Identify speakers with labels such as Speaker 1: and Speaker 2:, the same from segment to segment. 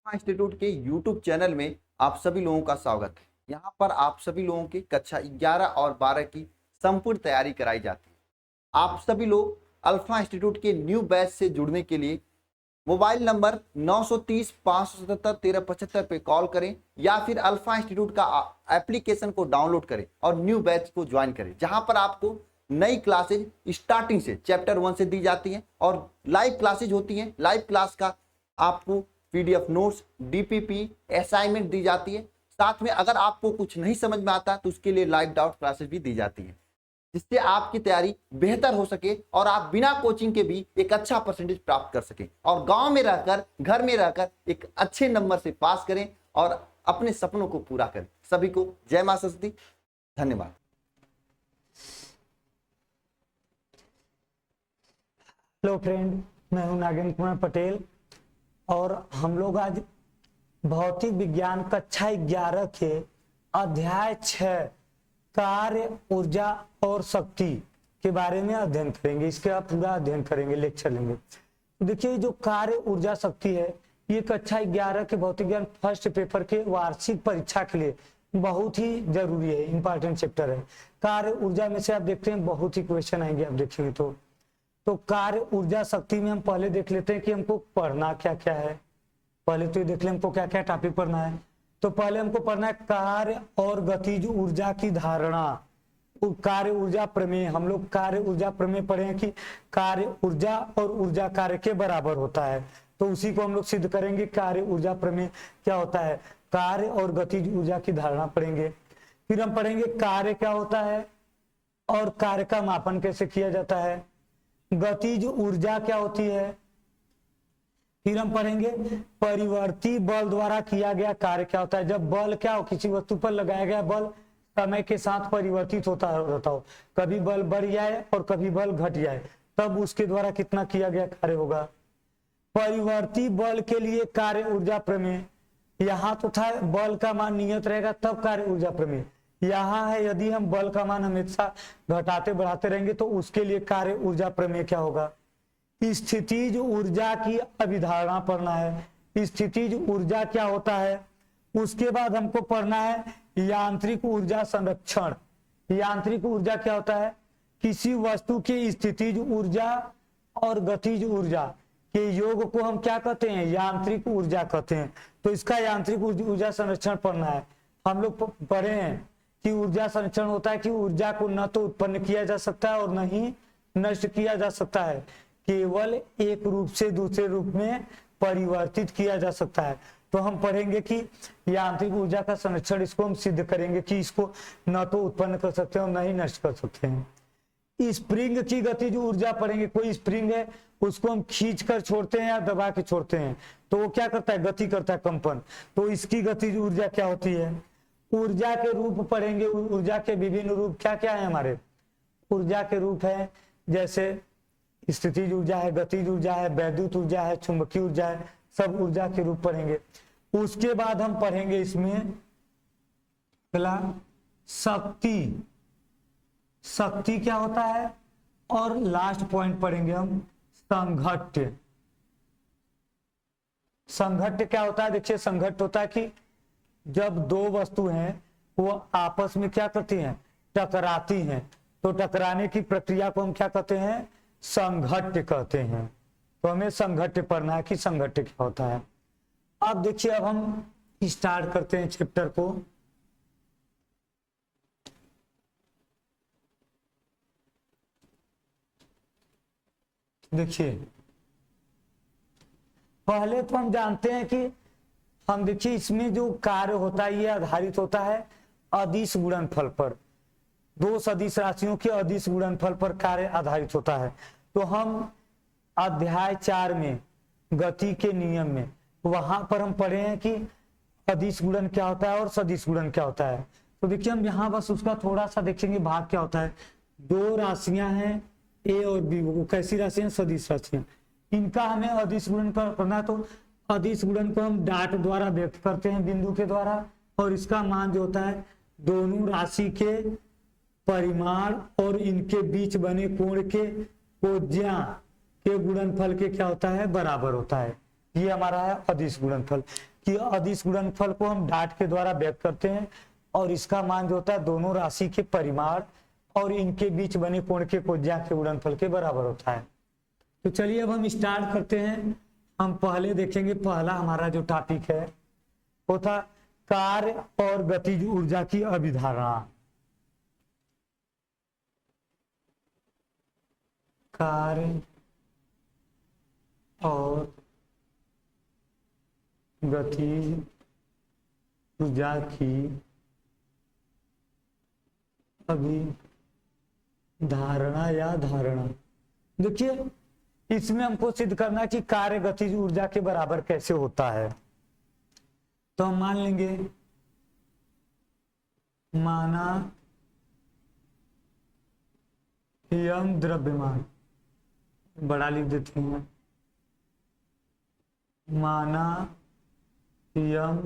Speaker 1: Institute के YouTube channel में आप सभी लोगों का स्वागत है। यहाँ पर आप सभी लोगों की कक्षा 11 और 12 की संपूर्ण तैयारी कराई जाती है। आप सभी लोग अल्फा इंस्टीट्यूट के न्यू बैच से जुड़ने के लिए मोबाइल नंबर 930-577-1375 पे कॉल करें या फिर अल्फा इंस्टीट्यूट का एप्लीकेशन को डाउनलोड करें और न्यू बैच को ज्वाइन करें, जहां पर आपको नई क्लासेज स्टार्टिंग से चैप्टर 1 से दी जाती हैं और लाइव क्लासेज होती हैं। लाइव क्लास का आपको पीडीएफ नोट्स, डीपीपी, असाइनमेंट दी जाती है। साथ में अगर आपको कुछ नहीं समझ में आता तो उसके लिए लाइव डाउट क्लासेस भी दी जाती है, जिससे आपकी तैयारी बेहतर हो सके और आप बिना कोचिंग के भी एक अच्छा परसेंटेज प्राप्त कर सकें और गांव में रहकर, घर में रहकर एक अच्छे नंबर से पास करें और अपने सपनों को पूरा करें। सभी को जय मां सरस्वती। धन्यवाद।
Speaker 2: हेलो फ्रेंड, मैं हूं नागेंद्र कुमार पटेल और हम लोग आज भौतिक विज्ञान कक्षा 11 के अध्याय 6 कार्य, ऊर्जा और शक्ति के बारे में अध्ययन करेंगे। इसका पूरा अध्ययन करेंगे, लेक्चर लेंगे। देखिए, जो कार्य, ऊर्जा, शक्ति है, ये कक्षा 11 के भौतिक ज्ञान फर्स्ट पेपर के वार्षिक परीक्षा के लिए बहुत ही जरूरी है, इंपॉर्टेंट चैप्टर है। कार्य, ऊर्जा में से आप देखते हैं बहुत ही क्वेश्चन आएंगे, आप देखेंगे तो कार्य, ऊर्जा, शक्ति में हम पहले देख लेते हैं कि हमको पढ़ना क्या क्या है। पहले तो ये देख ले हमको क्या क्या टॉपिक पढ़ना है। तो पहले हमको पढ़ना है कार्य और गतिज ऊर्जा की धारणा, कार्य ऊर्जा प्रमेय। हम लोग कार्य ऊर्जा प्रमेय पढ़े हैं कि कार्य ऊर्जा और ऊर्जा कार्य के बराबर होता है, तो उसी को हम लोग सिद्ध करेंगे। कार्य ऊर्जा प्रमेय क्या होता है, कार्य और गतिज ऊर्जा की धारणा पढ़ेंगे। फिर हम पढ़ेंगे कार्य क्या होता है और कार्य का मापन कैसे किया जाता है, गतिज ऊर्जा क्या होती है। फिर हम पढ़ेंगे परिवर्ती बल द्वारा किया गया कार्य क्या होता है। जब बल क्या हो, किसी वस्तु पर लगाया गया बल समय के साथ परिवर्तित होता रहता हो, कभी बल बढ़ जाए और कभी बल घट जाए, तब उसके द्वारा कितना किया गया कार्य होगा। परिवर्ती बल के लिए कार्य ऊर्जा प्रमेय, यहाँ तो था बल का मान नियत रहेगा तब कार्य ऊर्जा प्रमेय। यहाँ है यदि हम बल का मान हमेशा घटाते बढ़ाते रहेंगे तो उसके लिए कार्य ऊर्जा प्रमेय क्या होगा। स्थितिज ऊर्जा की अभिधारणा पढ़ना है, स्थितिज ऊर्जा क्या होता है। उसके बाद हमको पढ़ना है यांत्रिक ऊर्जा संरक्षण। यांत्रिक ऊर्जा क्या होता है, किसी वस्तु की स्थितिज ऊर्जा और गतिज ऊर्जा के योग को हम क्या कहते हैं, यांत्रिक ऊर्जा कहते हैं। तो इसका यांत्रिक ऊर्जा संरक्षण पढ़ना है। हम लोग पढ़े हैं कि ऊर्जा संरक्षण होता है कि ऊर्जा को न तो उत्पन्न किया जा सकता है और न ही नष्ट किया जा सकता है, केवल एक रूप से दूसरे रूप में परिवर्तित किया जा सकता है। तो हम पढ़ेंगे कि यांत्रिक ऊर्जा का संरक्षण, इसको हम सिद्ध करेंगे कि इसको न तो उत्पन्न कर सकते हैं और न ही नष्ट कर सकते हैं। स्प्रिंग की गतिज ऊर्जा पढ़ेंगे। कोई स्प्रिंग है, उसको हम खींच कर छोड़ते हैं या दबा के छोड़ते हैं तो वो क्या करता है, गति करता है, कंपन। तो इसकी गतिज ऊर्जा क्या होती है। ऊर्जा के रूप पढ़ेंगे। ऊर्जा के विभिन्न रूप क्या क्या है हमारे। ऊर्जा के रूप है जैसे स्थितिज ऊर्जा है, गतिज ऊर्जा है, वैद्युत ऊर्जा है, चुंबकीय ऊर्जा है, सब ऊर्जा के रूप पढ़ेंगे। उसके बाद हम पढ़ेंगे इसमें पहला शक्ति। शक्ति क्या होता है और लास्ट पॉइंट पढ़ेंगे हम संघट्ट। संघट्ट क्या होता है, देखिए संघट्ट होता है कि जब दो वस्तु हैं वो आपस में क्या करती हैं, टकराती हैं, तो टकराने की प्रक्रिया को हम क्या कहते हैं, संघट्ट कहते हैं। तो हमें संघट्ट पढ़ना है कि संघट्ट क्या होता है। अब देखिए, अब हम स्टार्ट करते हैं चैप्टर को। देखिए, पहले तो हम जानते हैं कि हम देखिए इसमें जो कार्य होता है ये आधारित होता है अदिश गुणनफल पर। दो सदिश राशियों के अदिश गुणनफल पर कार्य आधारित होता है। तो हम अध्याय 4 में गति के नियम में वहां पर हम पढ़े हैं कि अदिश गुणन क्या होता है और सदिश गुणन क्या होता है। तो देखिए, हम यहाँ बस उसका थोड़ा सा देखेंगे भाग क्या होता है। दो राशियां हैं ए और बी, वो कैसी राशियां, सदिश राशियां। इनका हमें अदिश गुणन करना है। तो अदिश गुणन को हम डाट द्वारा व्यक्त करते हैं, बिंदु के द्वारा, और इसका मान जो होता है दोनों राशि के परिमाण और इनके बीच बने कोण के कोज्या के गुणनफल के क्या होता है, बराबर होता है। ये हमारा है अदिश गुणनफल। कि अदिश गुणनफल को हम डाट के द्वारा व्यक्त करते हैं और इसका मान जो होता है दोनों राशि के परिमाण और इनके बीच बने कोण के कोज्या के गुणनफल के बराबर होता है। तो चलिए अब हम स्टार्ट करते हैं। हम पहले देखेंगे, पहला हमारा जो टॉपिक है वो था कार्य और गतिज ऊर्जा की अभिधारणा। कार्य और गतिज ऊर्जा की अभिधारणा या धारणा। देखिए इसमें हमको सिद्ध करना है कि कार्य गतिज ऊर्जा के बराबर कैसे होता है। तो हम मान लेंगे, माना यम द्रव्यमान, बड़ा लिख देते हैं, माना यम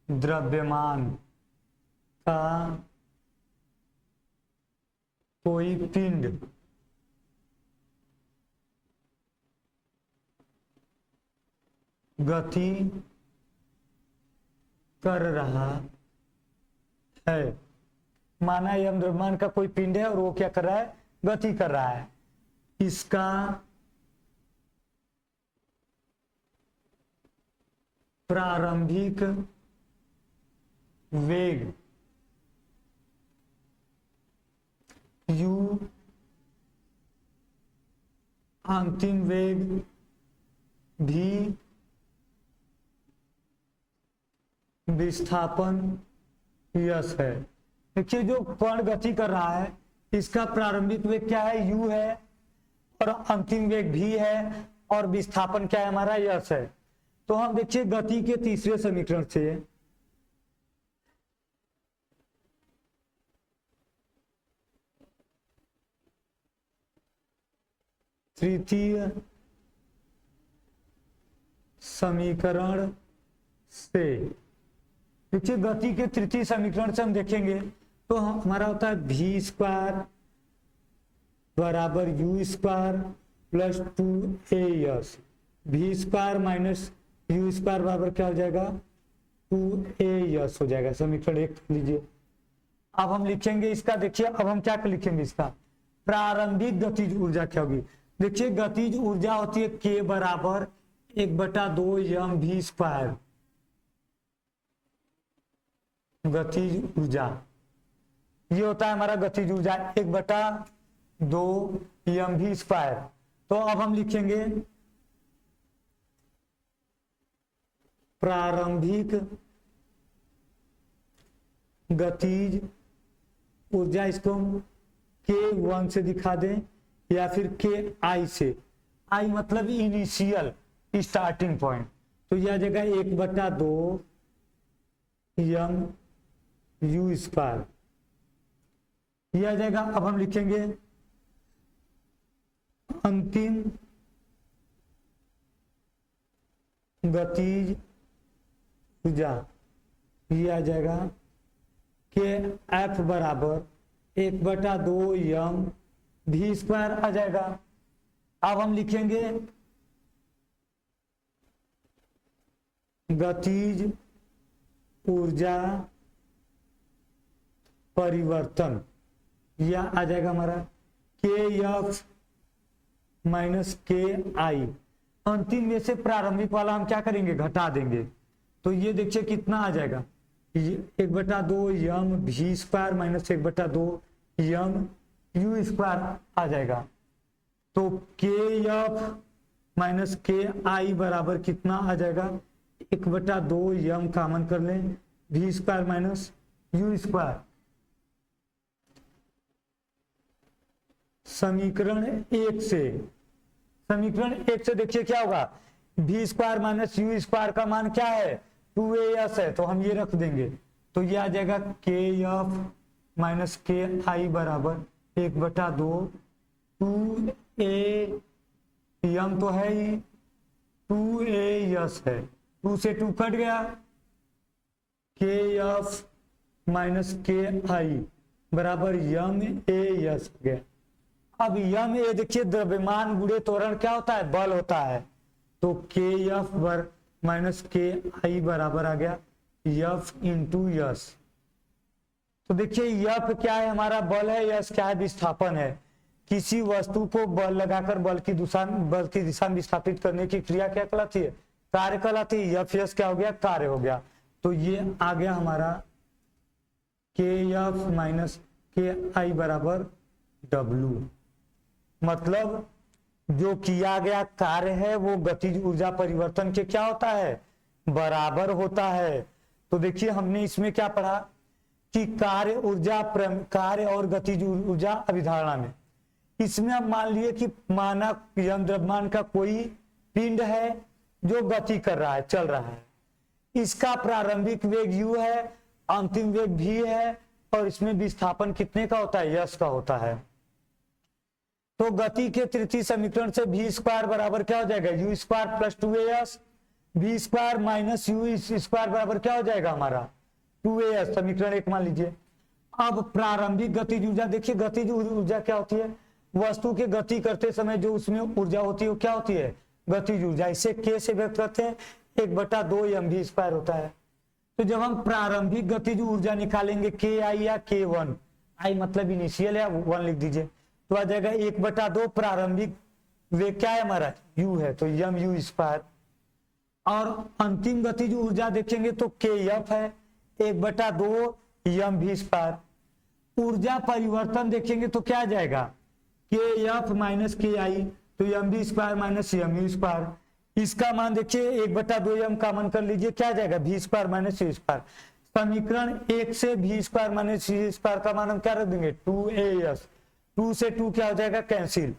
Speaker 2: द्रव्यमान का कोई पिंड गति कर रहा है। माना यम द्रव्यमान का कोई पिंड है और वो क्या कर रहा है, गति कर रहा है। इसका प्रारंभिक वेग u, अंतिम वेग भी, विस्थापन यस है। देखिए जो कण गति कर रहा है इसका प्रारंभिक वेग क्या है, u है, और अंतिम वेग भी है, और विस्थापन क्या है हमारा, यस है। तो हम देखिए गति के तीसरे समीकरण से तृतीय समीकरण से, देखिए गति के तृतीय समीकरण से हम देखेंगे तो हमारा होता है v स्क्वायर बराबर u square plus 2as, v square minus u square बराबर क्या हो जाएगा, 2as हो जाएगा। समीकरण 1 लीजिए। अब हम लिखेंगे इसका, देखिए अब हम क्या लिखेंगे, इसका प्रारंभिक गतिज ऊर्जा क्या होगी। देखिए गतिज ऊर्जा होती है k बराबर 1/2 mv स्क्वायर, गतिज ऊर्जा ये होता है हमारा गतिज ऊर्जा 1/2 mv स्क्वायर। तो अब हम लिखेंगे प्रारंभिक गतिज ऊर्जा, इसको हम k1 से दिखा दें या फिर ki से, i मतलब इनिशियल स्टार्टिंग पॉइंट, तो यह आ जाएगा 1/2 mu स्क्वायर, यह आ जाएगा। अब हम लिखेंगे अंतिम गतिज ऊर्जा, यह आ जाएगा कि F बराबर 1/2 mv स्क्वायर आ जाएगा। अब हम लिखेंगे गतिज ऊर्जा परिवर्तन, यह आ जाएगा हमारा kF माइनस ki। अंतिम में से प्रारंभिक वाला हम क्या करेंगे, घटा देंगे। तो ये देखिए कितना आ जाएगा, 1/2 mv square minus 1/2 mu square आ जाएगा। तो kF माइनस ki बराबर कितना आ जाएगा, 1/2 m कॉमन कर लें, v square minus u square. समीकरण 1 से, समीकरण 1 से देखिए क्या होगा, v square minus u square का मान क्या है, 2as है, तो हम ये रख देंगे। तो ये आ जाएगा kF माइनस ki बराबर 1/2 2a m तो है ही, 2as है, 2 से 2 कट गया, kF माइनस ki बराबरmas हो गया। अब यम ए देखिए द्रव्यमान गुणे त्वरण क्या होता है, बल होता है। तो के एफ माइनस के आई बराबर आ गया एफ इंटू यस। तो देखिए यफ क्या है, हमारा बल है, यस क्या है, विस्थापन है। किसी वस्तु को बल लगाकर बल की दिशा में विस्थापित करने की क्रिया क्या कहलाती है, कार्य कहलाती है। यफ यस क्या हो गया, कार्य हो गया। तो ये आ गया हमारा के एफ माइनस के आई बराबर डब्लू। मतलब जो किया गया कार्य है वो गतिज ऊर्जा परिवर्तन के क्या होता है, बराबर होता है। तो देखिए हमने इसमें क्या पढ़ा कि कार्य और गतिज ऊर्जा अभिधारणा में, इसमें अब मान लिए कि मानक द्रव्यमान का कोई पिंड है जो गति कर रहा है, चल रहा है। इसका प्रारंभिक वेग u है, अंतिम वेग v है, और इसमें विस्थापन कितने का होता है, यश का होता है। तो गति के तृतीय समीकरण से v स्क्वायर बराबर क्या हो जाएगा, u square plus 2as, v square minus u square बराबर क्या हो जाएगा हमारा 2as, समीकरण 1 मान लीजिए। अब प्रारंभिक गतिज ऊर्जा, देखिए गतिज ऊर्जा क्या होती है, वस्तु के गति करते समय जो उसमें ऊर्जा होती है वो क्या होती है, गतिज ऊर्जा। इसे k से व्यक्त करते हैं, 1/2 mv स्क्वायर होता है। तो जब हम प्रारंभिक गतिज ऊर्जा निकालेंगे के आई या k1, आई मतलब इनिशियल है, 1 लिख दीजिए, तो आ जाएगा 1/2 प्रारंभिक वेग क्या है हमारा u है, तो mu स्क्वायर। और अंतिम गतिज ऊर्जा देखेंगे तो kf है, 1/2 mv स्क्वायर। ऊर्जा परिवर्तन देखेंगे तो क्या आ जाएगा, kf माइनस के आई, तो mv square minus mu square. इसका मान देखिए 1/2 m कॉमन कर लीजिए, क्या जाएगा v square minus c square. समीकरण 1 से v square minus c square का मान हम क्या रख देंगे 2as, 2 से 2 क्या हो जाएगा कैंसिल।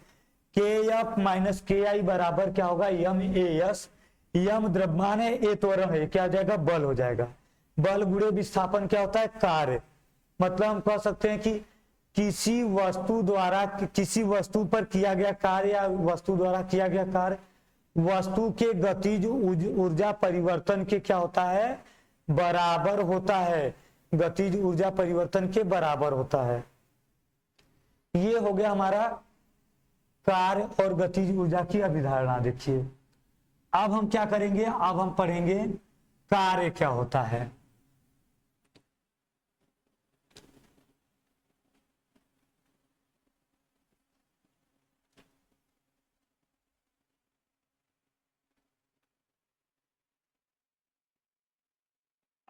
Speaker 2: kf माइनस के आई बराबर क्या होगाmas, यम द्रव्यमान है, ए त्वरण है, क्या हो जाएगा बल हो जाएगा। बल गुणे विस्थापन क्या होता है, कार्य। मतलब हम कह सकते हैं कि किसी वस्तु पर किया गया कार्य या वस्तु द्वारा किया गया कार्य वस्तु के गतिज ऊर्जा परिवर्तन के क्या होता है, बराबर होता है, गतिज ऊर्जा परिवर्तन के बराबर होता है। ये हो गया हमारा कार्य और गतिज ऊर्जा की अभिधारणा। देखिए अब हम क्या करेंगे, अब हम पढ़ेंगे कार्य क्या होता है।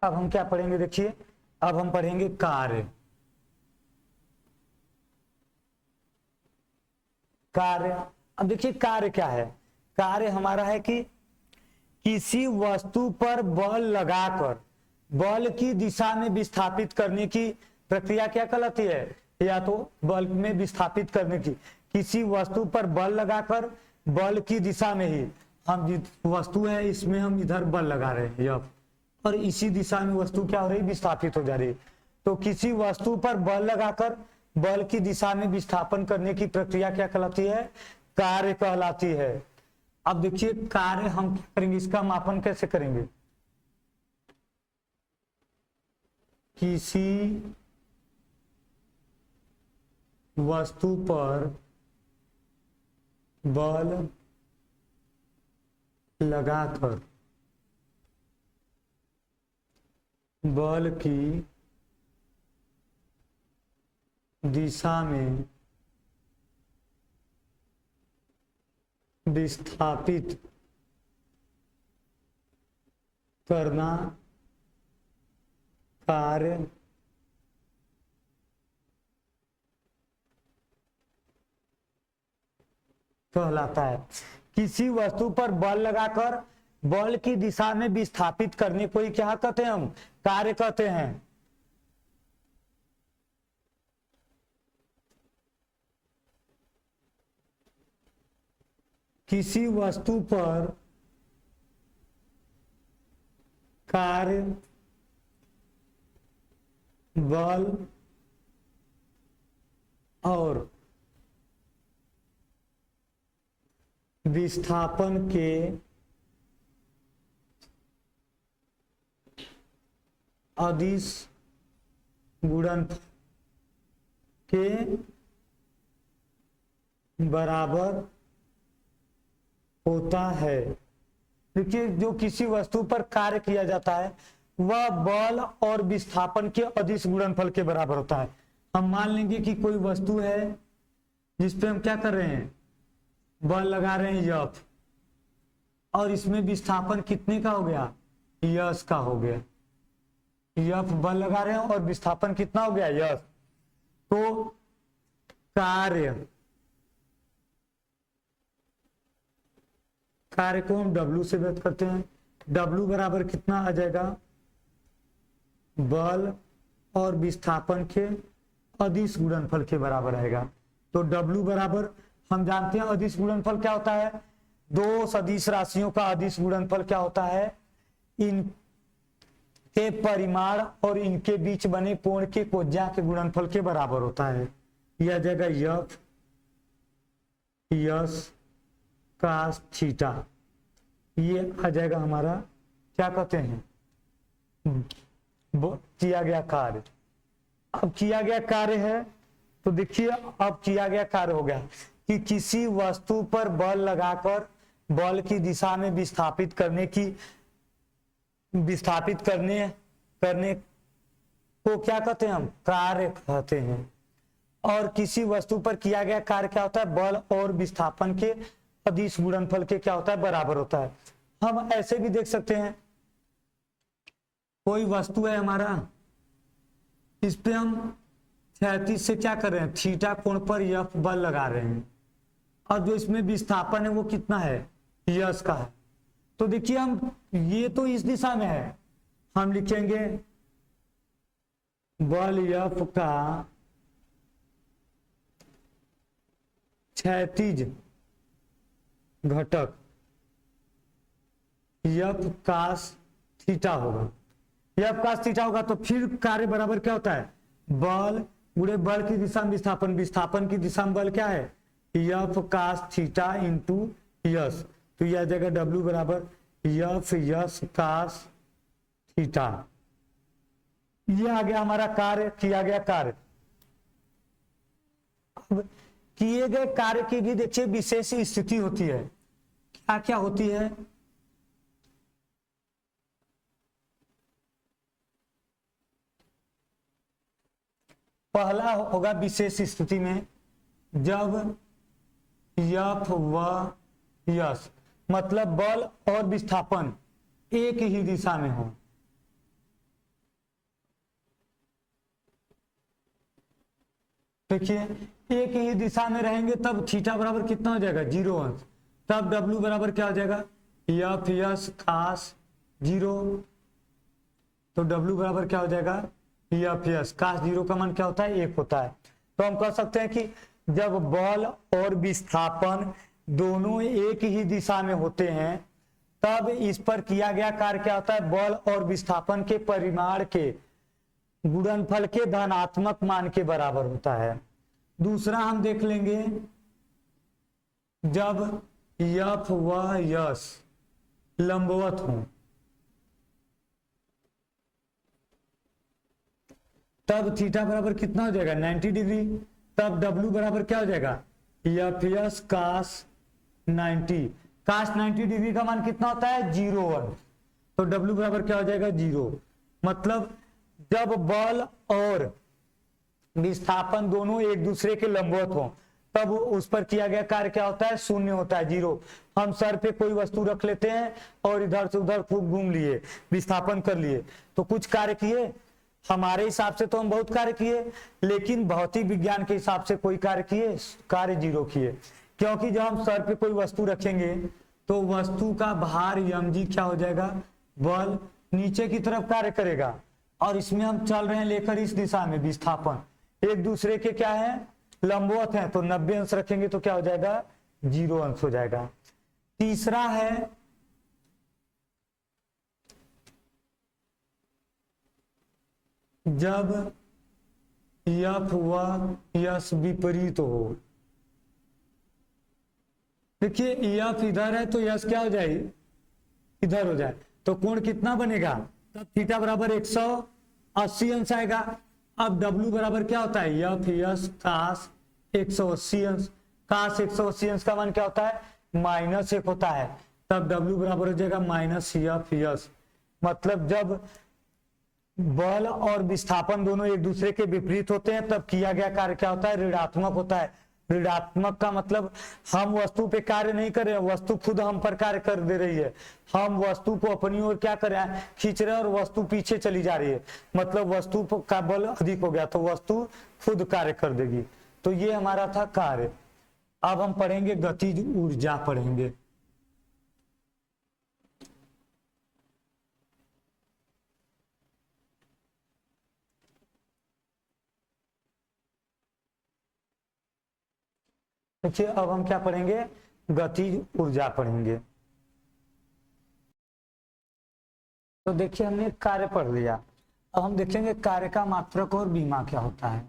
Speaker 2: अब हम क्या पढ़ेंगे, देखिए अब हम पढ़ेंगे कार्य। अब देखिए कार्य क्या है, कार्य हमारा है कि किसी वस्तु पर बल लगाकर बल की दिशा में विस्थापित करने की प्रक्रिया क्या कहलाती है, या तो बल में विस्थापित करने की, किसी वस्तु पर बल लगाकर बल की दिशा में ही, हम वस्तु है इसमें हम इधर बल लगा रहे हैं यह, और इसी दिशा में वस्तु क्या हो रही है, विस्थापित हो जा रही है। तो किसी वस्तु पर बल लगाकर बल की दिशा में विस्थापन करने की प्रक्रिया क्या कहलाती है, कार्य कहलाती है। अब देखिए कार्य हम क्या करेंगे, इसका मापन कैसे करेंगे, किसी वस्तु पर बल लगाकर बल की दिशा में विस्थापित करना कार्य कहलाता है। किसी वस्तु पर बल लगाकर बल की दिशा में विस्थापित करने को ही क्या कहते हैं, हम कार्य कहते हैं। किसी वस्तु पर कार्य बल और विस्थापन के अदिश गुणनफल के बराबर होता है। देखिए जो किसी वस्तु पर कार्य किया जाता है वह बल और विस्थापन के अदिश गुणनफल के बराबर होता है। हम मान लेंगे कि कोई वस्तु है जिसपे हम क्या कर रहे हैं, बल लगा रहे हैं F, और इसमें विस्थापन कितने का हो गया, यस का हो गया। F बल लगा रहे हैं और विस्थापन कितना हो गया, यस। तो कार्य को हम W से व्यक्त करते हैं। W बराबर कितना आ जाएगा, बल और विस्थापन के अदिश गुणनफल के बराबर आएगा। तो W बराबर हम जानते हैं अदिश गुणनफल क्या होता है, दो सदिश राशियों का अदिश गुणनफल क्या होता है, इनके परिमाण और इनके बीच बने कोण के कोज्या के गुणनफल के बराबर होता है। यह आ जाएगा F यस कास थीटा। ये आ जाएगा हमारा क्या कहते हैं, किया गया कार्य। अब किया गया कार्य है तो देखिए अब किया गया कार्य हो गया कि किसी वस्तु पर बल लगाकर बल की दिशा में विस्थापित करने को क्या कहते हैं, हम कार्य कहते हैं। और किसी वस्तु पर किया गया कार्य क्या होता है, बल और विस्थापन के अदिश गुणनफल के क्या होता है, बराबर होता है। हम ऐसे भी देख सकते हैं, कोई वस्तु है हमारा, इस पे हम क्षैतिज से क्या कर रहे हैं, थीटा कोण पर F बल लगा रहे हैं, और जो इसमें विस्थापन है वो कितना है, यस का है। तो देखिए हम ये तो इस दिशा में है, हम लिखेंगे बल F का क्षैतिज घटक F कास थीटा होगा। F कास थीटा होगा तो फिर कार्य बराबर क्या होता है, बल गुणे बल की दिशा में विस्थापन, विस्थापन की दिशा में बल क्या है, F cos theta into s. तो यह आ जाएगा W बराबर F यस कास थीटा। यह आ गया हमारा कार्य, किया गया कार्य। अब किए गए कार्य की भी देखिए विशेष स्थिति होती है, क्या क्या होती है, पहला होगा विशेष स्थिति में जब F व यस मतलब बल और विस्थापन एक ही दिशा में हो। देखिए एक ही दिशा में रहेंगे तब थीटा बराबर कितना हो जाएगा, 0 अंश। तब W बराबर क्या हो जाएगा, F यस कास 0। तो W बराबर क्या हो जाएगा, F यस कास 0 का मान क्या होता है, 1 होता है। तो हम कह सकते हैं कि जब बल और विस्थापन दोनों एक ही दिशा में होते हैं तब इस पर किया गया कार्य क्या होता है, बल और विस्थापन के परिमाण के गुणनफल के धनात्मक मान के बराबर होता है। दूसरा हम देख लेंगे जब F व यस लंबवत हो तब थीटा बराबर कितना हो जाएगा, 90 डिग्री। तब W बराबर क्या हो जाएगा, F यस कास 90। कास 90 डिग्री का मान कितना होता है, 0 तो W बराबर क्या हो जाएगा, 0। मतलब जब बल और विस्थापन दोनों एक दूसरे के लंबवत हो तब उस पर किया गया कार्य क्या होता है, 0 होता है, 0। हम सर पे कोई वस्तु रख लेते हैं और इधर से उधर खूब घूम लिए, विस्थापन कर लिए, तो कुछ कार्य किए। हमारे हिसाब से तो हम बहुत कार्य किए, लेकिन भौतिक विज्ञान के हिसाब से कोई कार्य किए, कार्य 0 किए। क्योंकि जब हम सर पे कोई वस्तु रखेंगे तो वस्तु का भार mg क्या हो जाएगा, बल नीचे की तरफ कार्य करेगा, और इसमें हम चल रहे हैं लेकर इस दिशा में, विस्थापन एक दूसरे के क्या है, लंबवत है, तो 90 अंश रखेंगे तो क्या हो जाएगा, 0 अंश हो जाएगा। तीसरा है जब F व यस विपरीत हो। देखिए F इधर है तो यस क्या हो जाए, इधर हो जाए, तो कोण कितना बनेगा, तब थीटा बराबर 180 अंश आएगा। अब W बराबर क्या होता है, F यस कास 180 अंश। कास 180 अंश का मान क्या होता है, -1 होता है। तब W बराबर हो जाएगा -F(S). मतलब जब बल और विस्थापन दोनों एक दूसरे के विपरीत होते हैं तब किया गया कार्य क्या होता है, ऋणात्मक होता है। ऋणात्मक का मतलब हम वस्तु पे कार्य नहीं कर रहे हैं, वस्तु खुद हम पर कार्य कर दे रही है। हम वस्तु को अपनी ओर क्या कर रहे हैं, खींच रहे हैं, और वस्तु पीछे चली जा रही है, मतलब वस्तु का बल अधिक हो गया तो वस्तु खुद कार्य कर देगी। तो ये हमारा था कार्य। अब हम पढ़ेंगे गतिज ऊर्जा पढ़ेंगे। देखिए अब हम क्या पढ़ेंगे, गतिज ऊर्जा पढ़ेंगे। तो देखिए हमने कार्य पढ़ लिया, अब हम देखेंगे कार्य का मात्रक और बीमा क्या होता है।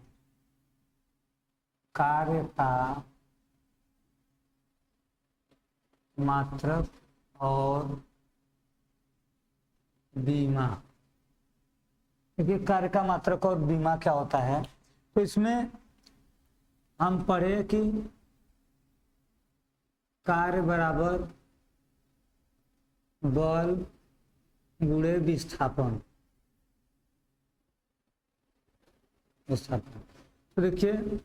Speaker 2: कार्य का मात्रक और बीमा। देखिए कार्य का मात्रक और बीमा क्या होता है, तो इसमें हम पढ़े कि कार्य बराबर बल गुणे विस्थापन। तो देखिए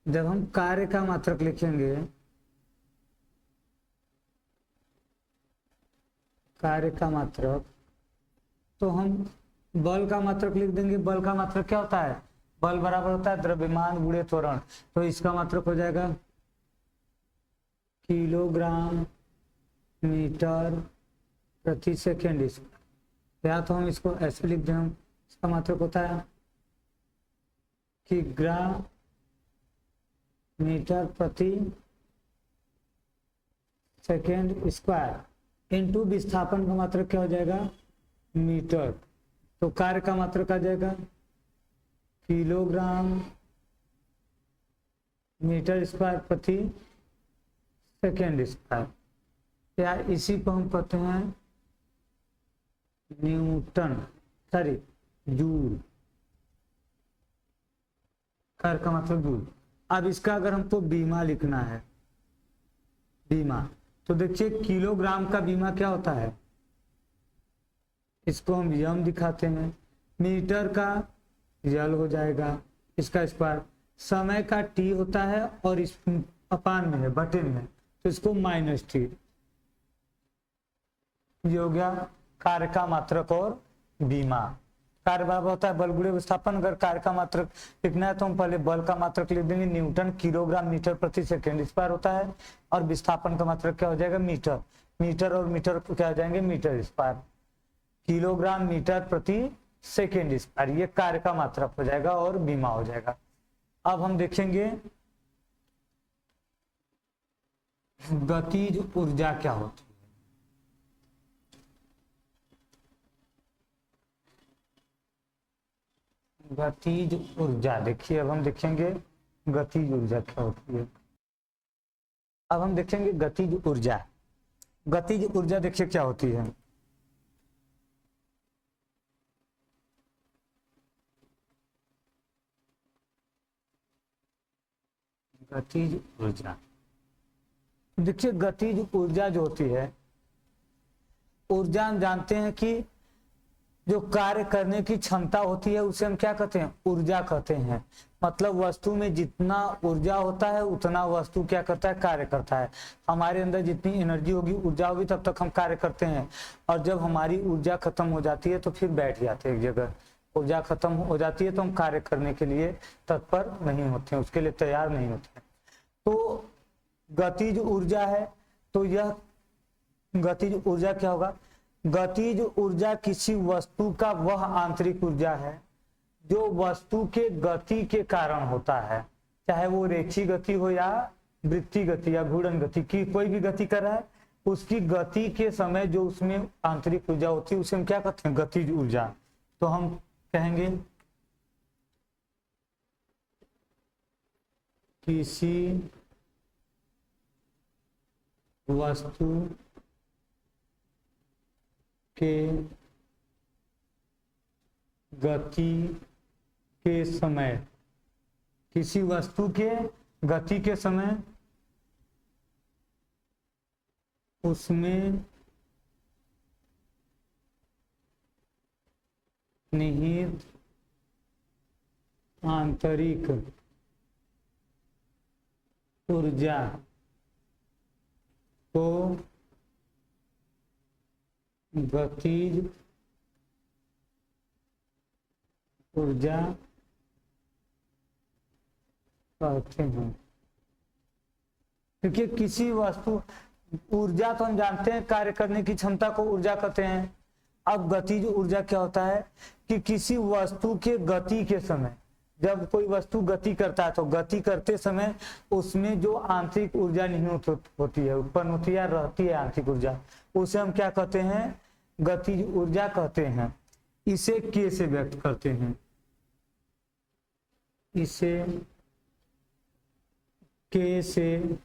Speaker 2: जब हम कार्य का मात्रक लिखेंगे, कार्य का मात्रक, तो हम बल का मात्रक लिख देंगे। बल का मात्रक क्या होता है, बल बराबर होता है द्रव्यमान गुणे त्वरण। तो इसका मात्रक हो जाएगा किलोग्राम मीटर प्रति सेकेंड। या तो हम इसको ऐसे लिख दें, इसका मात्रक होता है कि ग्राम मीटर प्रति सेकेंड स्क्वायर इंटू विस्थापन का मात्रक क्या हो जाएगा, मीटर। तो कार्य का मात्रक आ जाएगा किलोग्राम मीटर स्क्वायर प्रति सेकेंड स्क्वायर, या इसी को हम कहते हैं न्यूटन, सॉरी जूल। कार्य का मतलब जूल। अब इसका अगर हमको बीमा लिखना है, बीमा, तो देखिए किलोग्राम का बीमा क्या होता है, इसको हम यम दिखाते हैं, मीटर का यल हो जाएगा, इसका स्क्वायर, समय का टी होता है और इस अपान में है, बटे में, तो इसको -t। ये हो गया कार्य का मात्रक और बीमा। कार्य बराबर होता है बल गुणे विस्थापन। अगर कार्य का मात्रक लिखना है तो हम पहले बल का मात्रक लिख देंगे, न्यूटन किलोग्राम मीटर प्रति सेकेंड स्क्वायर होता है, और विस्थापन का मात्रक क्या हो जाएगा, मीटर। मीटर और मीटर क्या हो जाएंगे, मीटर स्क्वायर। किलोग्राम मीटर प्रति सेकेंड स्क्वायर, ये कार्य का मात्रक हो जाएगा और बीमा हो जाएगा। अब हम देखेंगे गतिज ऊर्जा क्या होती है। गतिज ऊर्जा, देखिए अब हम देखेंगे गतिज ऊर्जा क्या होती है। अब हम देखेंगे गतिज ऊर्जा। गतिज ऊर्जा देखिए क्या होती है। गतिज ऊर्जा, देखिए गतिज ऊर्जा जो होती है, ऊर्जा हम जानते हैं कि जो कार्य करने की क्षमता होती है उसे हम क्या कहते हैं, ऊर्जा कहते हैं। मतलब वस्तु में जितना ऊर्जा होता है उतना वस्तु क्या करता है, कार्य करता है। हमारे अंदर जितनी एनर्जी होगी, ऊर्जा होगी, तब तक हम कार्य करते हैं, और जब हमारी ऊर्जा खत्म हो जाती है तो फिर बैठ जाते हैं एक जगह। ऊर्जा खत्म हो जाती है तो हम कार्य करने के लिए तत्पर नहीं होते हैं, उसके लिए तैयार नहीं होते हैं। तो गतिज ऊर्जा है, तो यह गतिज ऊर्जा क्या होगा, गतिज ऊर्जा किसी वस्तु का वह आंतरिक ऊर्जा है जो वस्तु के गति के कारण होता है, चाहे वो रेखीय गति हो या वृत्तीय गति या घूर्णन गति की, कोई भी गति कर रहा है, उसकी गति के समय जो उसमें आंतरिक ऊर्जा होती है उसे हम क्या कहते हैं, गतिज ऊर्जा। तो हम कहेंगे किसी वस्तु के गति के समय, किसी वस्तु के गति के समय उसमें निहित आंतरिक ऊर्जा को गतिज ऊर्जा कहते हैं। क्योंकि किसी वस्तु, ऊर्जा तो हम जानते हैं कार्य करने की क्षमता को ऊर्जा कहते हैं। अब गतिज ऊर्जा क्या होता है कि किसी वस्तु के गति के समय, जब कोई वस्तु गति करता है तो गति करते समय उसमें जो आंतरिक ऊर्जा निहित होती है, उत्पन्न होती है, रहती है आंतरिक ऊर्जा, उसे हम क्या कहते हैं? गतिज ऊर्जा कहते हैं। इसे के से व्यक्त करते हैं, इसे के से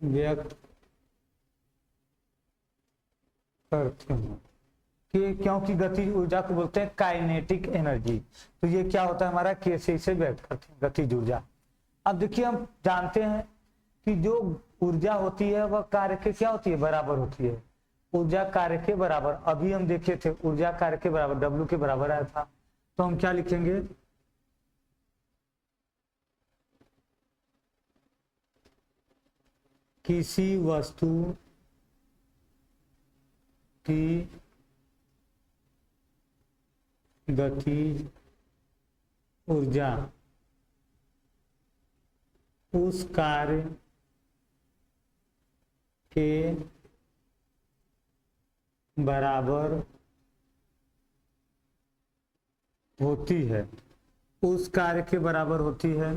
Speaker 2: व्यक्त करते हैं कि क्योंकि गतिज ऊर्जा को बोलते हैं काइनेटिक एनर्जी। तो ये क्या होता है हमारा? के से इसे व्यक्त करते हैं, गतिज ऊर्जा। अब देखिए हम जानते हैं कि जो ऊर्जा होती है वह कार्य के क्या होती है? बराबर होती है। ऊर्जा कार्य के बराबर, अभी हम देखे थे ऊर्जा कार्य के बराबर W के बराबर आया था। तो हम क्या लिखेंगे? किसी वस्तु की गतिज ऊर्जा उस कार्य के बराबर होती है, उस कार्य के बराबर होती है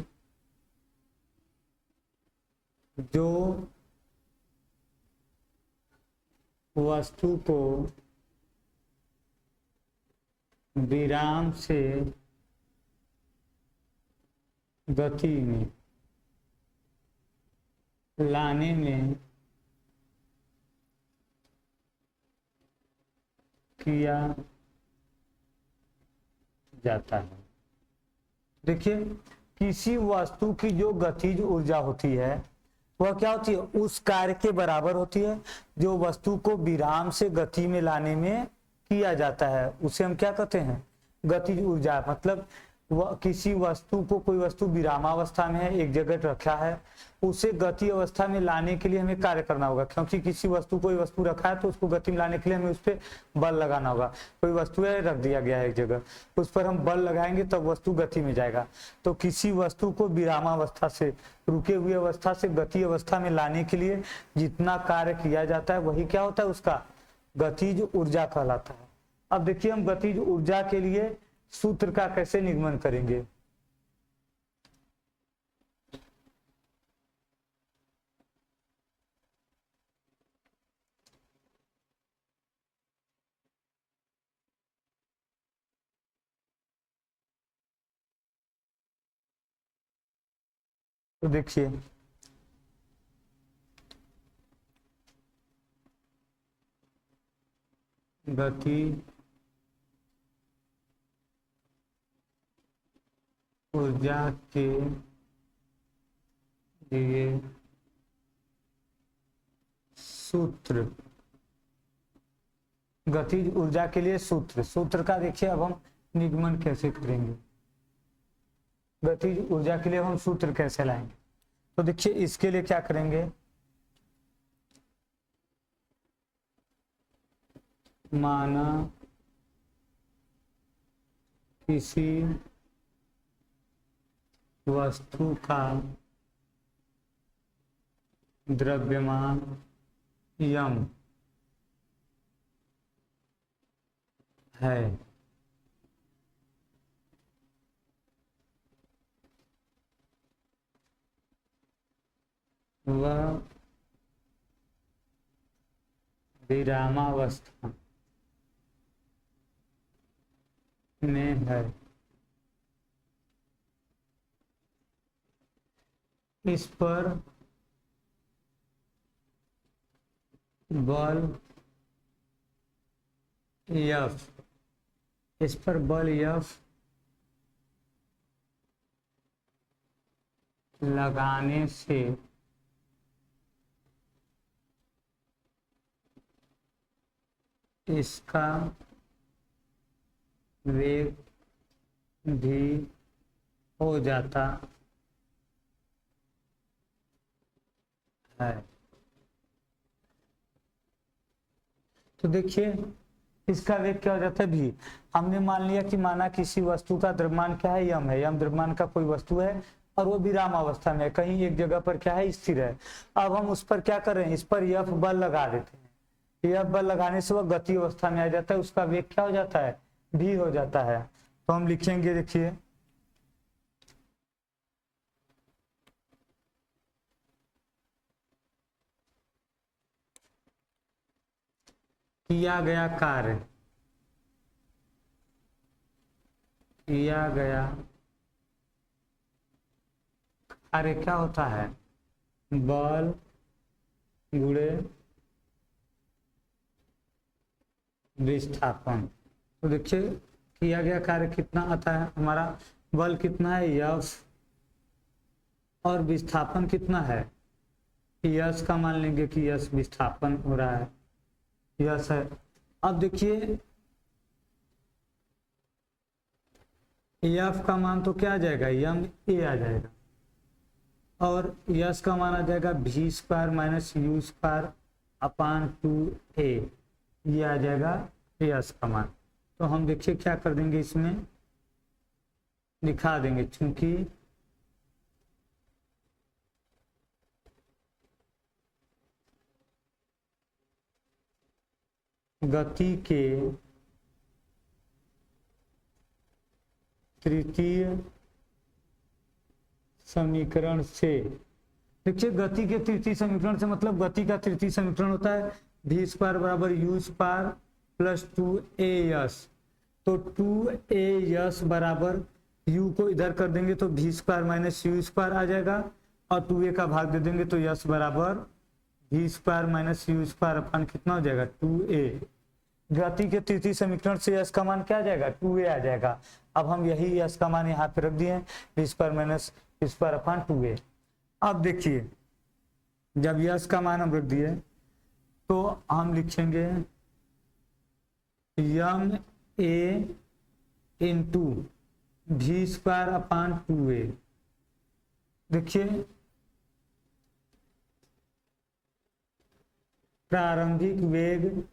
Speaker 2: जो वस्तु को विराम से गति में लाने में किया जाता है। देखिए किसी वस्तु की जो गतिज ऊर्जा होती है वह क्या होती है? उस कार्य के बराबर होती है जो वस्तु को विराम से गति में लाने में किया जाता है। उसे हम क्या कहते हैं? गतिज ऊर्जा। मतलब वह किसी वस्तु को, कोई वस्तु विरामावस्था में है, एक जगह रखा है, उसे गति अवस्था में लाने के लिए हमें कार्य करना होगा। क्योंकि किसी वस्तु, कोई वस्तु रखा है तो उसको गति में लाने के लिए हमें उस पर बल लगाना होगा। कोई वस्तु है, रख दिया गया है एक जगह, उस पर हम बल लगाएंगे तब वस्तु गति में जाएगा। तो किसी वस्तु को विरामावस्था से, रुके हुए अवस्था से गति अवस्था में लाने के लिए जितना कार्य किया जाता है वही क्या होता है? उसका गतिज ऊर्जा कहलाता है। अब देखिए हम गतिज ऊर्जा के लिए सूत्र का कैसे निगमन करेंगे? तो देखिए गति ऊर्जा के लिए सूत्र, गतिज ऊर्जा के लिए सूत्र का देखिए अब हम निगमन कैसे करेंगे, गतिज ऊर्जा के लिए हम सूत्र कैसे लाएंगे। तो देखिए इसके लिए क्या करेंगे? माना किसी वस्तु का द्रव्यमान यम है, वह विरामावस्था में है, इस पर बल F, इस पर बल F लगाने से इसका वेग भी हो जाता है। तो देखिए इसका वेग क्या हो जाता है भी। हमने मान लिया कि माना किसी वस्तु का द्रव्यमान क्या है, यम है, यम द्रव्यमान का कोई वस्तु है और वो विराम अवस्था में कहीं एक जगह पर क्या है, स्थिर है। अब हम उस पर क्या कर रहे हैं, इस पर यफ बल लगा देते हैं। यफ बल लगाने से वह गति अवस्था में आ जाता है, उसका वेग क्या हो जाता है, भी हो जाता है। तो हम लिखेंगे, देखिए किया गया कार्य, किया गया कार्य क्या होता है, बल गुणे विस्थापन। तो देखिए किया गया कार्य कितना आता है हमारा, बल कितना है यफ और विस्थापन कितना है, यस का मान लेंगे कि यस विस्थापन हो रहा है, यस है। अब देखिए एफ का मान तो क्या आ जाएगा, यम ए आ जाएगा और यस का मान आ जाएगा भी square minus u square upon 2a, ये आ जाएगा यस का मान। तो हम देखिए क्या कर देंगे, इसमें दिखा देंगे, चूंकि गति के तृतीय समीकरण से, देखिए गति के तृतीय समीकरण से मतलब गति का तृतीय समीकरण होता है भी स्क्वायर बराबर u square plus 2a yes. तो 2a यस बराबर u को इधर कर देंगे तो भी स्क्वायर माइनस यू स्क्वायर आ जाएगा और 2a का भाग दे देंगे तो यस बराबर भी square minus u square upon कितना हो जाएगा 2a। गति के तृतीय समीकरण से यस का मान क्या आ जाएगा, 2a आ जाएगा। अब हम यही यस का मान यहाँ पे रख दिए भी square minus square upon 2a। अब देखिए जब यस का मान हम रख दिए तो हम लिखेंगे यम ए इंटू भी स्क्वायर अपान 2a। देखिए प्रारंभिक वेग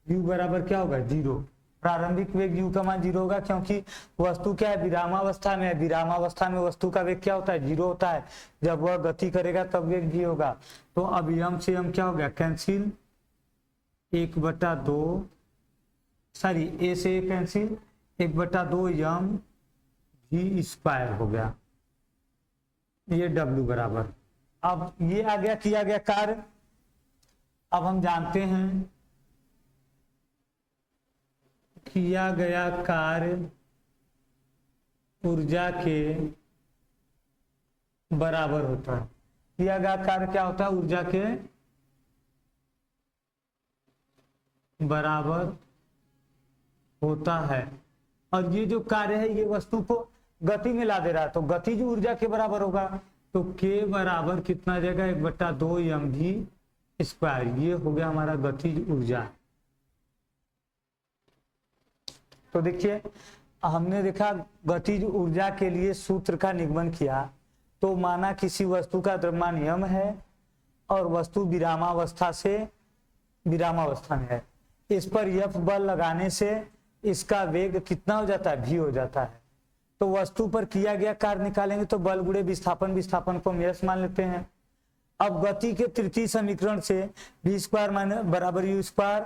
Speaker 2: u बराबर क्या होगा, 0। प्रारंभिक वेग u का मान 0 होगा क्योंकि वस्तु क्या है, विरामावस्था में है। विरामावस्था में वस्तु का वेग क्या होता है, 0 होता है। जब वह गति करेगा तब वेग भी होगा। तो अब यम से यम क्या हो गया, कैंसिल, 1/2 सॉरी ए से ए कैंसिल, 1/2 यम भी स्क्वायर हो गया, ये w बराबर। अब ये आ गया किया गया कार्य। अब हम जानते हैं किया गया कार्य ऊर्जा के बराबर होता है। किया गया कार्य क्या होता है, ऊर्जा के बराबर होता है। और ये जो कार्य है ये वस्तु को गति में ला दे रहा है, तो गति जो ऊर्जा के बराबर होगा तो के बराबर कितना आ जाएगा, 1/2 यम भी स्क्वायर। ये हो गया हमारा गतिज ऊर्जा। तो देखिए हमने देखा गतिज ऊर्जा के लिए सूत्र का निगमन किया। तो माना किसी वस्तु का द्रव्यमान यम है और वस्तु विरामावस्था में है, इस पर यफ बल लगाने से इसका वेग कितना हो जाता है, भी हो जाता है। तो वस्तु पर किया गया कार्य निकालेंगे तो बल गुणे विस्थापन, विस्थापन को हम यस मान लेते हैं। अब गति के तृतीय समीकरण से भी स्क्वायर माइनस बराबर u square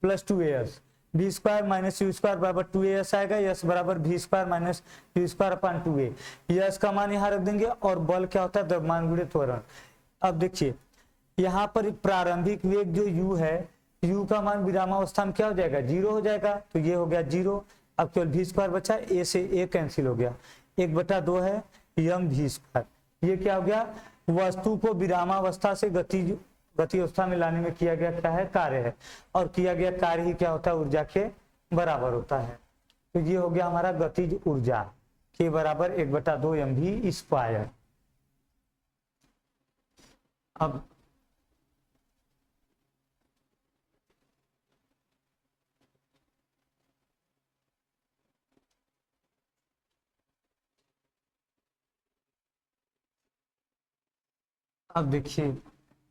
Speaker 2: plus 2as, v square minus u square बराबर 2as आएगा, यस बराबर भी square minus u square upon 2a। S का मान यहाँ रख देंगे और बल क्या होता है, द्रव्यमान गुणे त्वरण। अब देखिए यहाँ पर प्रारंभिक वेग जो u है, u का मान विरामावस्था में क्या हो जाएगा, 0 हो जाएगा। तो ये हो गया 0। अब केवल भी स्क्वायर बचा, a से a कैंसिल हो गया, 1/2 है यम भी स्क्वायर। ये क्या हो गया, वस्तु को विरामावस्था से गति अवस्था में लाने में किया गया क्या है, कार्य है। और किया गया कार्य ही क्या होता है, ऊर्जा के बराबर होता है। तो ये हो गया हमारा गतिज ऊर्जा के बराबर 1/2 एम भी स्क्वायर। अब अब देखिए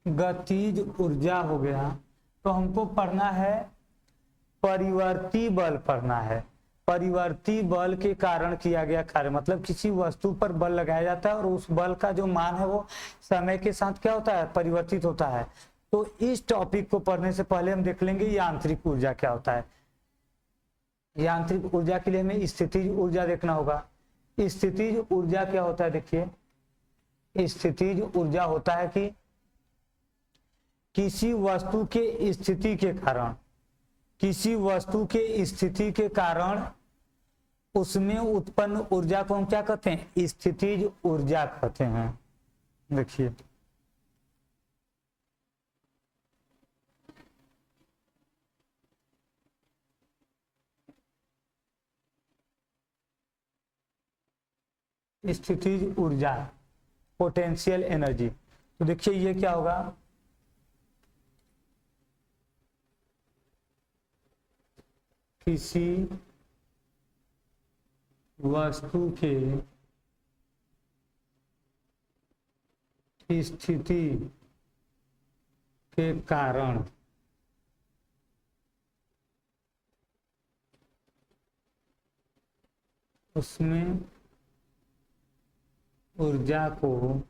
Speaker 2: गतिज ऊर्जा हो गया, तो हमको पढ़ना है परिवर्ती बल पढ़ना है। परिवर्ती बल के कारण किया गया कार्य, मतलब किसी वस्तु पर बल लगाया जाता है और उस बल का जो मान है वो समय के साथ क्या होता है, परिवर्तित होता है। तो इस टॉपिक को पढ़ने से पहले हम देख लेंगे यांत्रिक ऊर्जा क्या होता है। यांत्रिक ऊर्जा के लिए हमें स्थितिज ऊर्जा देखना होगा। स्थितिज ऊर्जा क्या होता है, देखिए स्थितिज ऊर्जा होता है कि किसी वस्तु के स्थिति के कारण, किसी वस्तु के स्थिति के कारण उसमें उत्पन्न ऊर्जा को हम क्या कहते हैं, स्थितिज ऊर्जा कहते हैं। देखिए स्थितिज ऊर्जा, पोटेंशियल एनर्जी। तो देखिए ये क्या होगा, किसी वस्तु के स्थिति के कारण उसमें ऊर्जा को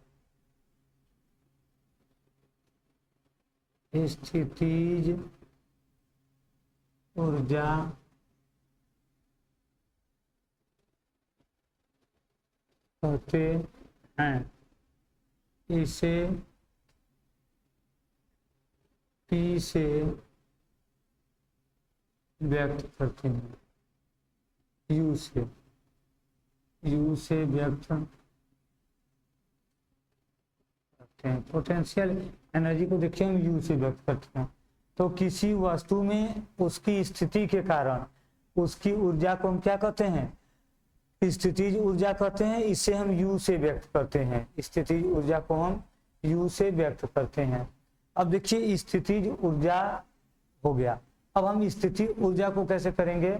Speaker 2: स्थितिज ऊर्जा कहते हैं। इसे P से व्यक्त करते हैं, U से व्यक्त करते हैं। पोटेंशियल एनर्जी को देखिए हम U से व्यक्त करते हैं। तो किसी वस्तु में उसकी स्थिति के कारण उसकी ऊर्जा को हम क्या कहते हैं, स्थितिज ऊर्जा कहते हैं। इसे हम U से व्यक्त करते हैं, स्थितिज ऊर्जा को हम U से व्यक्त करते हैं। अब देखिए स्थितिज ऊर्जा हो गया। अब हम स्थितिज ऊर्जा को कैसे करेंगे,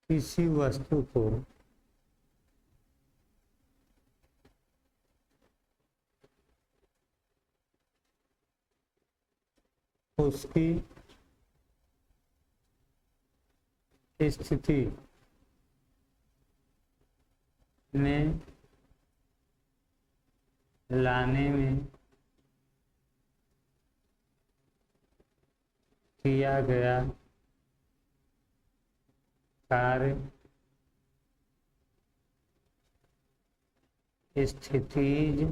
Speaker 2: किसी वस्तु को उसकी स्थिति में लाने में किया गया कार्य स्थितिज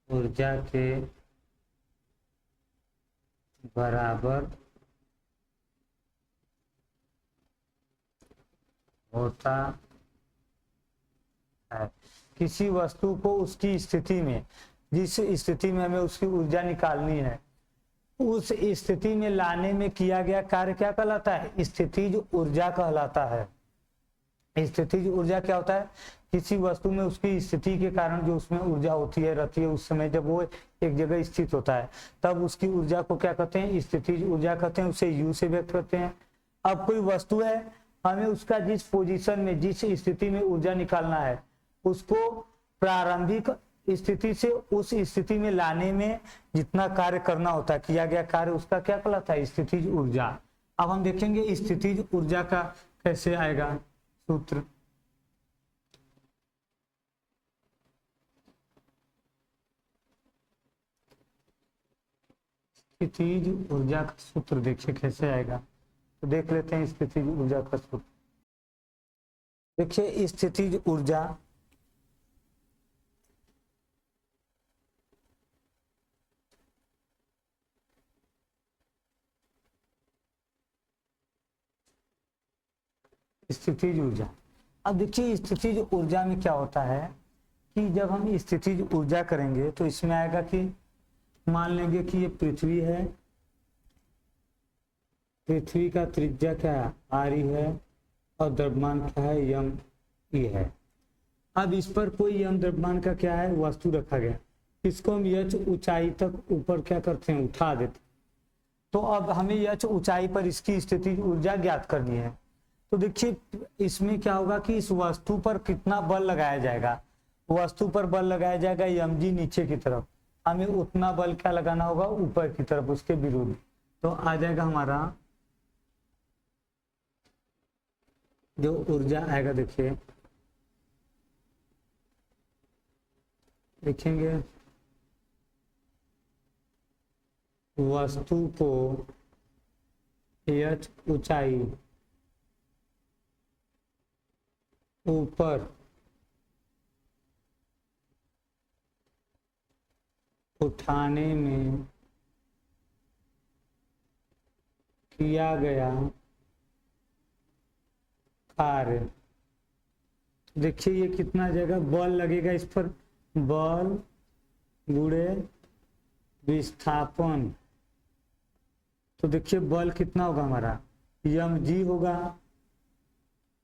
Speaker 2: ऊर्जा के बराबर होता है। किसी वस्तु को उसकी स्थिति में, जिस स्थिति में हमें उसकी ऊर्जा निकालनी है, उस स्थिति में लाने में किया गया कार्य क्या कहलाता है, स्थितिज ऊर्जा कहलाता है। स्थितिज ऊर्जा क्या होता है, किसी वस्तु में उसकी स्थिति के कारण जो उसमें ऊर्जा होती है रहती है, उस समय जब वो एक जगह स्थित होता है तब उसकी ऊर्जा को क्या कहते हैं, स्थितिज ऊर्जा कहते हैं। उसे U से व्यक्त करते हैं। अब कोई वस्तु है, हमें उसका जिस पोजीशन में, जिस स्थिति में ऊर्जा निकालना है, उसको प्रारंभिक स्थिति से उस स्थिति में लाने में जितना कार्य करना होता है, किया गया कार्य, उसका क्या कहलाता है, स्थितिज ऊर्जा। अब हम देखेंगे स्थितिज ऊर्जा का कैसे आएगा सूत्र। स्थितिज ऊर्जा का सूत्र देखिए कैसे आएगा, तो देख लेते हैं स्थितिज ऊर्जा का सूत्र। देखिए स्थितिज ऊर्जा स्थितिज ऊर्जा। अब देखिए स्थितिज ऊर्जा में क्या होता है कि जब हम स्थितिज ऊर्जा करेंगे तो इसमें आएगा कि मान लेंगे कि ये पृथ्वी है, पृथ्वी का त्रिज्या क्या है, r है, और द्रव्यमान क्या है, यम ई है। अब इस पर कोई यम द्रव्यमान का क्या है, वस्तु रखा गया, इसको हम h ऊंचाई तक ऊपर क्या करते हैं, उठा देते हैं। तो अब हमें यह ऊंचाई पर इसकी स्थिति ऊर्जा ज्ञात करनी है। तो देखिए इसमें क्या होगा कि इस वस्तु पर कितना बल लगाया जाएगा, वस्तु पर बल लगाया जाएगा mg नीचे की तरफ, हमें उतना बल क्या लगाना होगा ऊपर की तरफ उसके विरुद्ध। तो आ जाएगा हमारा जो ऊर्जा आएगा, देखिए लिखेंगे वस्तु को h ऊंचाई ऊपर उठाने में किया गया कार्य। देखिए ये कितना जगह बल लगेगा इस पर, बल गुणे विस्थापन। तो देखिए बल कितना होगा हमारा mg होगा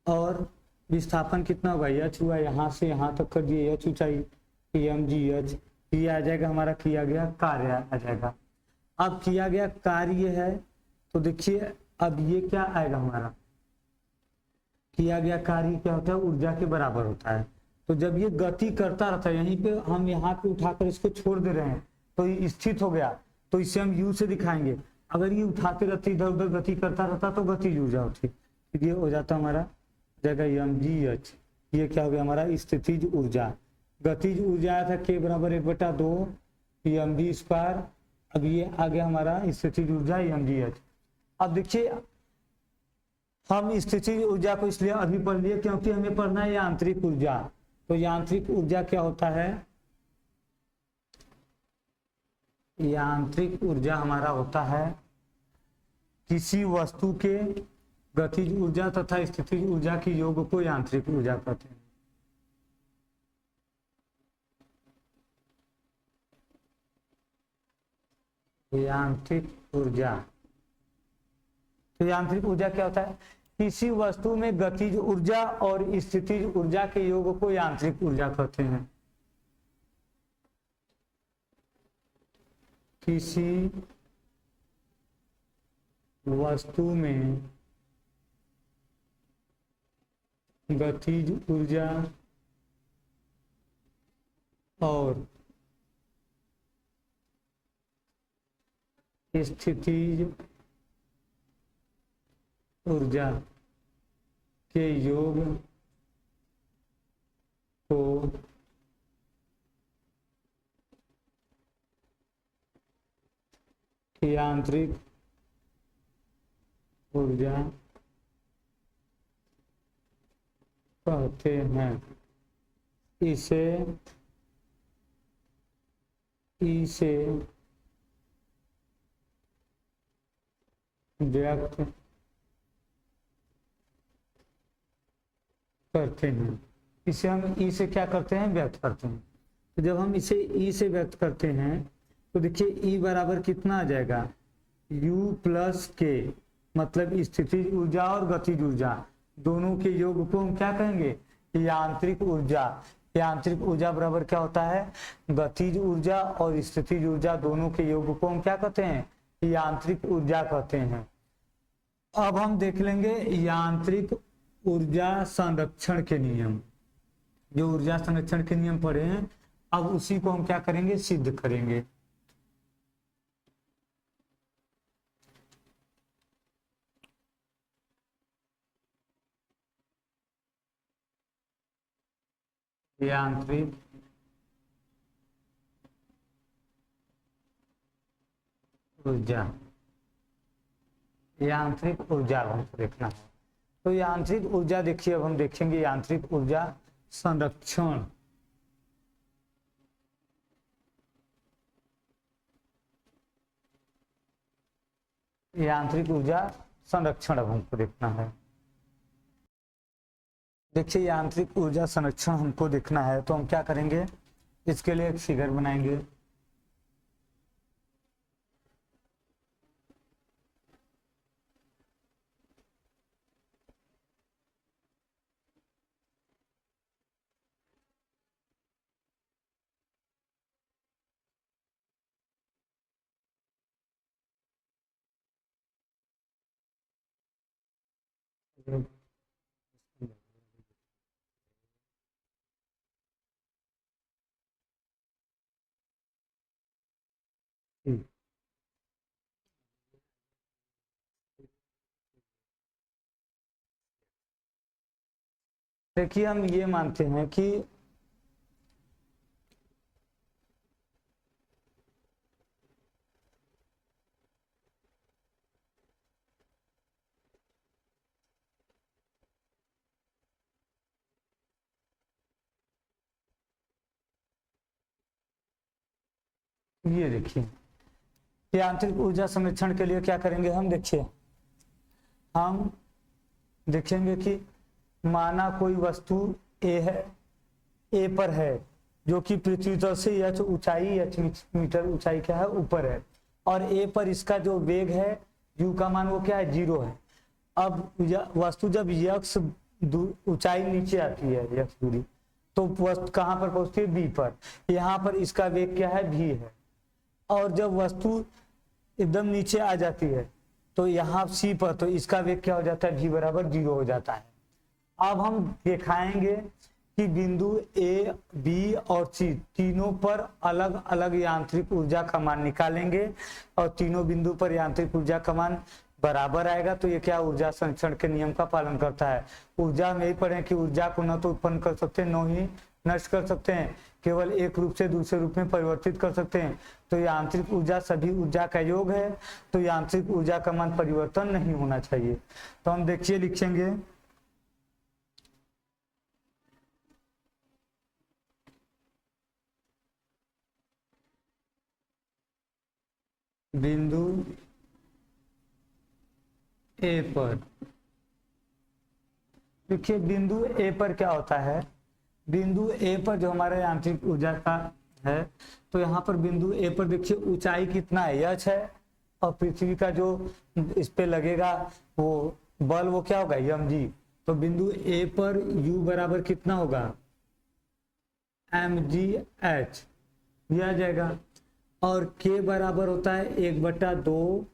Speaker 2: और विस्थापन कितना होगा h हुआ, यहाँ से यहाँ तक कर दिए h ऊंचाई mg h, ये आ जाएगा हमारा किया गया कार्य आ जाएगा। अब किया गया कार्य है तो देखिए अब ये क्या आएगा हमारा, किया गया कार्य क्या होता है ऊर्जा के बराबर होता है। तो जब ये गति करता रहता है, यहीं पे हम यहाँ पे उठाकर इसको छोड़ दे रहे हैं तो ये स्थिर हो गया, तो इसे हम u से दिखाएंगे। अगर ये उठाते रहते इधर उधर गति करता रहता तो गतिज ऊर्जा होती, तो ये हो जाता हमारा जगह mgh, ये क्या हो गया हमारा स्थितिज ऊर्जा। गतिज ऊर्जा आया था k बराबर 1/2 mv स्क्वायर, अब ये आ गया हमारा स्थितिज ऊर्जा mgh। अब देखिए हम स्थितिज ऊर्जा को इसलिए अभी पढ़ लिए क्योंकि हमें पढ़ना है यांत्रिक ऊर्जा। तो यांत्रिक ऊर्जा क्या होता है, यांत्रिक ऊर्जा हमारा होता है किसी वस्तु के गतिज ऊर्जा तथा स्थितिज ऊर्जा के योग को यांत्रिक ऊर्जा कहते हैं। यांत्रिक ऊर्जा, तो यांत्रिक ऊर्जा क्या होता है, किसी वस्तु में गतिज ऊर्जा और स्थितिज ऊर्जा के योग को यांत्रिक ऊर्जा कहते हैं। किसी वस्तु में गतिज ऊर्जा और स्थितिज ऊर्जा के योग को यांत्रिक ऊर्जा कहते हैं। इसे व्यक्त करते हैं, इसे हम ई से क्या करते हैं व्यक्त करते हैं। तो जब हम इसे ई से व्यक्त करते हैं तो देखिए ई बराबर कितना आ जाएगा u प्लस के, मतलब स्थितिज ऊर्जा और गतिज ऊर्जा दोनों के योग को हम क्या कहेंगे यांत्रिक ऊर्जा। यांत्रिक ऊर्जा बराबर क्या होता है गतिज ऊर्जा और स्थितिज ऊर्जा दोनों के योग को हम क्या कहते हैं यांत्रिक ऊर्जा कहते हैं। अब हम देख लेंगे यांत्रिक ऊर्जा संरक्षण के नियम, जो ऊर्जा संरक्षण के नियम पढ़े हैं अब उसी को हम क्या करेंगे सिद्ध करेंगे। यांत्रिक ऊर्जा, यांत्रिक ऊर्जा हमको देखना है। तो यांत्रिक ऊर्जा देखिए अब हम देखेंगे यांत्रिक ऊर्जा संरक्षण। यांत्रिक ऊर्जा संरक्षण अब हमको देखना है। देखिए यांत्रिक ऊर्जा संरक्षण हमको देखना है तो हम क्या करेंगे, इसके लिए एक फिगर बनाएंगे। देखिए हम ये मानते हैं कि ये देखिए ये आंतरिक ऊर्जा संरक्षण के लिए क्या करेंगे हम, देखिए हम देखेंगे कि माना कोई वस्तु ए है, ए पर है, जो कि पृथ्वी तल से h ऊंचाई, h मीटर ऊंचाई क्या है ऊपर है, और ए पर इसका जो वेग है u का मान वो क्या है 0 है। अब वस्तु जब यक्स ऊंचाई नीचे आती है यक्स दूरी, तो वस्तु कहाँ पर पहुंचती है बी पर, यहाँ पर इसका वेग क्या है v है। और जब वस्तु एकदम नीचे आ जाती है तो यहाँ सी पर, तो इसका वेग क्या हो जाता है v बराबर 0 हो जाता है। अब हम दिखाएंगे कि बिंदु ए, बी और सी तीनों पर अलग अलग यांत्रिक ऊर्जा का मान निकालेंगे और तीनों बिंदु पर यांत्रिक ऊर्जा का मान बराबर आएगा। तो ये क्या ऊर्जा संरक्षण के नियम का पालन करता है। ऊर्जा में ही पढ़े कि ऊर्जा को न तो उत्पन्न कर सकते हैं न ही नष्ट कर सकते हैं, केवल एक रूप से दूसरे रूप में परिवर्तित कर सकते हैं। तो यांत्रिक ऊर्जा सभी ऊर्जा का योग है, तो यांत्रिक ऊर्जा का मान परिवर्तन नहीं होना चाहिए। तो हम देखिए लिखेंगे बिंदु ए पर, देखिए बिंदु ए पर क्या होता है, बिंदु ए पर जो हमारे यांत्रिक ऊर्जा का है, तो यहाँ पर बिंदु ए पर देखिए ऊंचाई कितना है h है, और पृथ्वी का जो इस पे लगेगा वो बल वो क्या होगा mg। तो बिंदु ए पर u बराबर कितना होगा mgh दिया जाएगा, और k बराबर होता है 1/2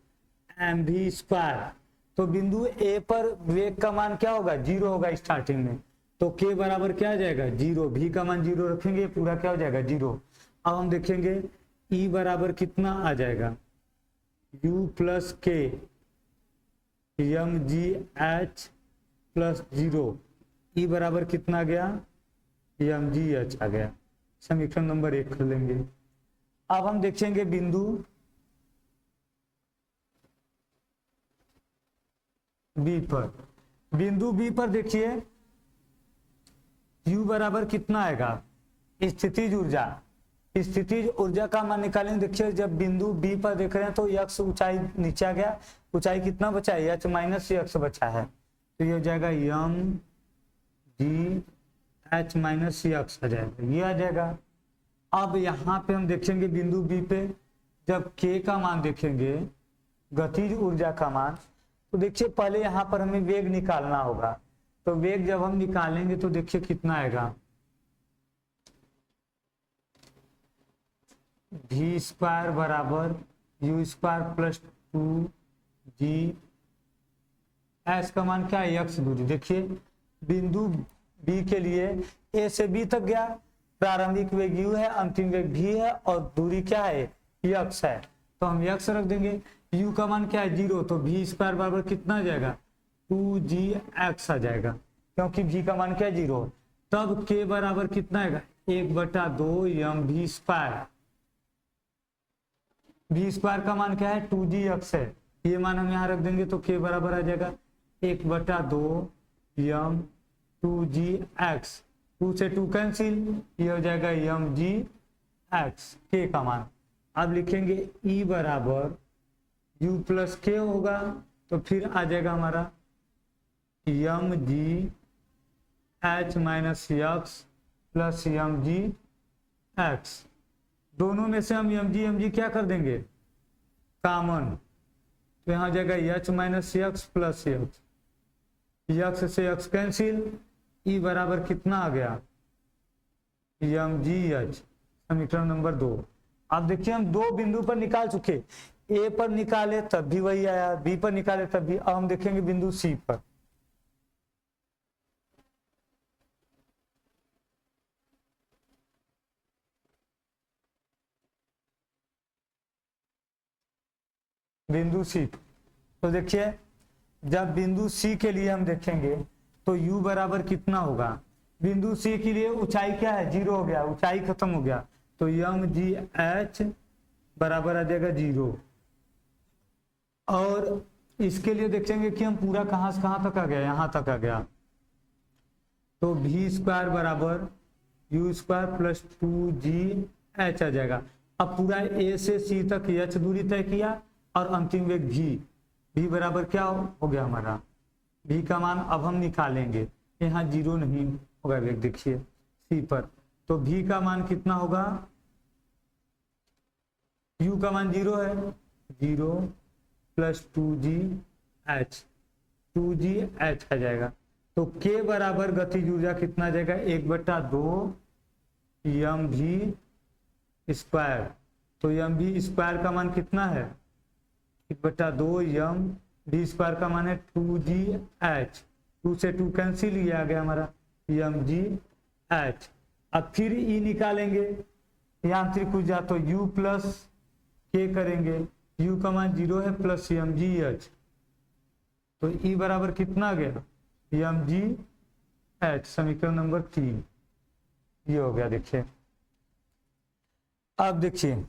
Speaker 2: mv²। तो बिंदु ए पर वेग का मान क्या होगा 0 होगा स्टार्टिंग में, तो k बराबर क्या आ जाएगा 0, v का मान 0 रखेंगे, पूरा क्या हो जाएगा 0। अब हम देखेंगे E बराबर कितना आ जाएगा u + k mgh + 0, E बराबर कितना आ गया mgh आ गया। समीकरण नंबर 1 कर लेंगे। अब हम देखेंगे बिंदु बी पर, बिंदु बी पर देखिए U बराबर कितना आएगा स्थितिज ऊर्जा, स्थितिज ऊर्जा का मान निकालेंगे। देखिए जब बिंदु बी पर देख रहे हैं तो x ऊंचाई नीचे आ गया, ऊंचाई कितना बचा है h - x बचा है, तो ये हो जाएगा mgh - x आ जाएगा, ये आ जाएगा। अब यहाँ पे हम देखेंगे बिंदु बी पे जब k का मान देखेंगे, गतिज ऊर्जा का मान, तो देखिए पहले यहाँ पर हमें वेग निकालना होगा। तो वेग जब हम निकालेंगे तो देखिए कितना आएगा v² बराबर u² + 2g, s का मान क्या है x दूरी। देखिए बिंदु b के लिए a से b तक गया, प्रारंभिक वेग u है, अंतिम वेग v है, और दूरी क्या है x है, तो हम x रख देंगे। u का मान क्या है 0, तो v² बराबर कितना आ जाएगा 2gx आ जाएगा, क्योंकि v का मान क्या है 0। तब k बराबर कितना आएगा 1/2 mv², v² का मान क्या है 2gx है, ये मान हम यहाँ रख देंगे, तो k बराबर आ जाएगा 1/2 m 2gx, 2 से 2 कैंसिल, ये हो जाएगा mgx k का मान। अब लिखेंगे E बराबर u + k होगा, तो फिर आ जाएगा हमारा mgh - x + mgx। दोनों में से हम mg क्या कर देंगे कॉमन, तो यहाँ हो जाएगा h - x + x से x कैंसिल, E बराबर कितना आ गया mgh, समीकरण नंबर 2। अब देखिए हम दो बिंदु पर निकाल चुके, ए पर निकाले तब भी वही आया, बी पर निकाले तब भी। अब हम देखेंगे बिंदु सी पर, बिंदु सी। तो देखिए जब बिंदु सी के लिए हम देखेंगे तो u बराबर कितना होगा, बिंदु सी के लिए ऊंचाई क्या है, 0 हो गया, ऊंचाई खत्म हो गया, तो यम जी एच बराबर आ जाएगा 0। और इसके लिए देखेंगे कि हम पूरा कहां से कहां तक आ गया, यहां तक आ गया, तो v स्क्वायर बराबर u स्क्वायर प्लस 2gh आ जाएगा। अब पूरा a से c तक h दूरी तय किया और अंतिम वेग v बराबर क्या हो गया हमारा, v का मान अब हम निकालेंगे, यहाँ 0 नहीं होगा वेग, देखिए c पर, तो v का मान कितना होगा, u का मान 0 है, 0 प्लस 2gh, 2gh आ जाएगा। तो k बराबर गतिज ऊर्जा कितना आ जाएगा, 1/2 एम भी स्क्वायर। तो एम भी स्क्वायर का मान कितना है, 1/2 एम भी स्क्वायर का मान है 2gh, 2 से 2 कैंसिल, ये आ गया हमारा mgh। अब फिर E निकालेंगे यांत्रिक ऊर्जा, तो U प्लस k करेंगे, U का मान 0 है, प्लस mgh, तो E बराबर कितना आ गया, mgh, समीकरण नंबर 3 ये हो गया। देखिए अब देखिए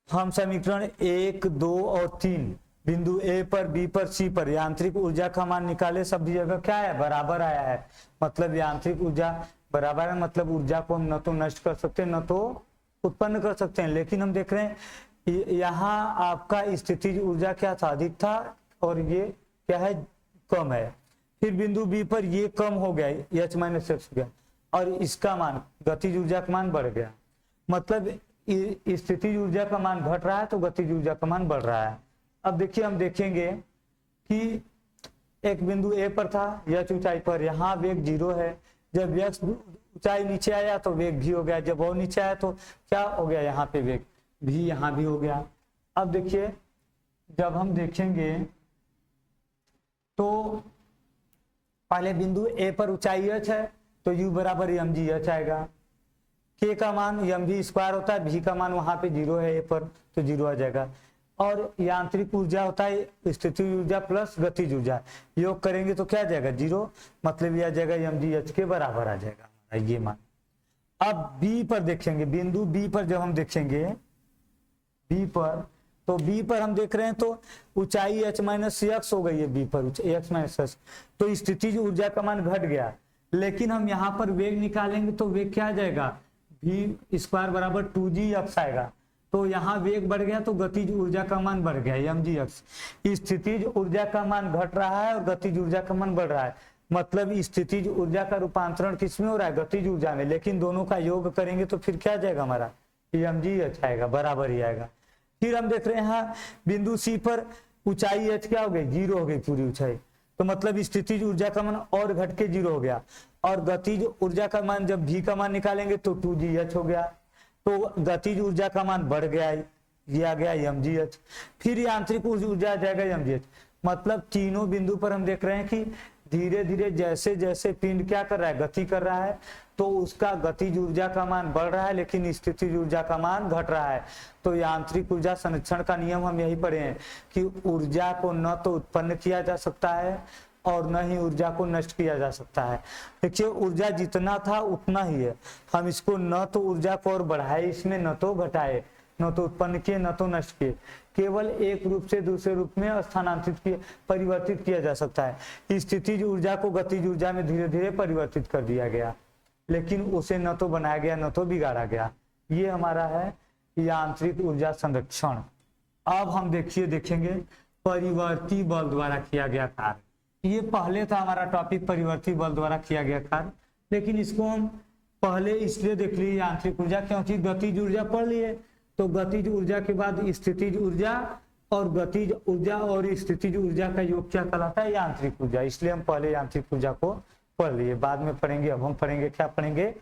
Speaker 2: हम समीकरण 1, 2 और 3 बिंदु ए पर, बी पर, सी पर यांत्रिक ऊर्जा का मान निकाले, सभी जगह क्या है, बराबर आया है। मतलब यांत्रिक ऊर्जा बराबर है, मतलब ऊर्जा को हम न तो नष्ट कर सकते हैं न तो उत्पन्न कर सकते हैं। लेकिन हम देख रहे हैं यहाँ आपका स्थितिज ऊर्जा क्या था, अधिक था, और ये क्या है, कम है। फिर बिंदु बी पर ये कम हो गया, h माइनस एक्स हो गया, और इसका मान गतिज ऊर्जा का मान बढ़ गया। मतलब स्थितिज ऊर्जा का मान घट रहा है तो गतिज ऊर्जा का मान बढ़ रहा है। अब देखिए हम देखेंगे कि एक बिंदु ए पर था, h ऊंचाई पर, यहाँ वेग 0 है, जब x ऊंचाई नीचे आया तो वेग भी हो गया, जब और नीचे आया तो क्या हो गया, यहाँ पे वेग भी, यहाँ भी हो गया। अब देखिए जब हम देखेंगे तो पहले बिंदु ए पर ऊंचाई h है तो u बराबर mgh आएगा, k का मान mv स्क्वायर होता है, v का मान वहां पे 0 है ए पर तो 0 आ जाएगा। और यांत्रिक ऊर्जा होता है स्थितिज ऊर्जा प्लस गतिज ऊर्जा, योग करेंगे तो क्या आ जाएगा, 0, मतलब ये आ जाएगा mgh के बराबर आ जाएगा ये मान। अब बी पर देखेंगे, बिंदु बी पर जब हम देखेंगे बी पर, तो बी पर हम देख रहे हैं तो ऊंचाई h माइनस एक्स हो गई है बी पर, x माइनस एक्स, तो स्थितिज ऊर्जा का मान घट गया। लेकिन हम यहाँ पर वेग निकालेंगे तो वेग क्या आ जाएगा, v स्क्वायर बराबर 2gx आएगा, तो यहाँ वेग बढ़ गया तो गतिज ऊर्जा का मान बढ़ गया mgx। स्थितिज ऊर्जा का मान घट रहा है और गतिज ऊर्जा का मान बढ़ रहा है, मतलब स्थितिज ऊर्जा का रूपांतरण किसमें हो रहा है, गतिज ऊर्जा में। लेकिन दोनों का योग करेंगे तो फिर क्या आ जाएगा हमारा, mgh आएगा, बराबर ही आएगा। फिर हम देख रहे हैं यहाँ बिंदु सी पर ऊंचाई h क्या हो गई, 0 हो गई पूरी ऊंचाई, तो मतलब स्थितिज ऊर्जा का मान और घट के 0 हो गया। और गतिज ऊर्जा का मान जब v का मान निकालेंगे तो 2gh हो गया, तो गतिज ऊर्जा का मान बढ़ गया, ये आ गया mgh। फिर यांत्रिक ऊर्जा आ जाएगा mgh। मतलब तीनों बिंदु पर हम देख रहे हैं कि धीरे धीरे जैसे जैसे पिंड क्या कर रहा है, गति कर रहा है, तो उसका गतिज ऊर्जा का मान बढ़ रहा है लेकिन स्थितिज ऊर्जा का मान घट रहा है। तो यांत्रिक ऊर्जा संरक्षण का नियम हम यही पढ़े हैं कि ऊर्जा को न तो उत्पन्न किया जा सकता है और न ही ऊर्जा को नष्ट किया जा सकता है। देखिए ऊर्जा जितना था उतना ही है, हम इसको न तो ऊर्जा को और बढ़ाए इसमें, न तो घटाए, न तो उत्पन्न किए न तो नष्ट किए, केवल एक रूप से दूसरे रूप में स्थानांतरित किए, परिवर्तित किया जा सकता है। स्थितिज ऊर्जा को गतिज ऊर्जा में धीरे धीरे परिवर्तित कर दिया गया, लेकिन उसे न तो बनाया गया न तो बिगाड़ा गया। ये हमारा है यांत्रिक ऊर्जा संरक्षण। अब हम देखेंगे परिवर्ती बल द्वारा किया गया कार्य। ये पहले था हमारा टॉपिक, परिवर्ती बल द्वारा किया गया कार्य, लेकिन इसको हम पहले इसलिए देख लिए यांत्रिक ऊर्जा क्योंकि गतिज ऊर्जा पढ़ लिए, तो गतिज ऊर्जा के बाद स्थितिज ऊर्जा, और गतिज ऊर्जा और स्थितिज ऊर्जा का योग क्या कहलाता है, यांत्रिक ऊर्जा। इसलिए हम पहले यांत्रिक ऊर्जा को पढ़ लिए, बाद में पढ़ेंगे। अब हम पढ़ेंगे क्या पढ़ेंगे,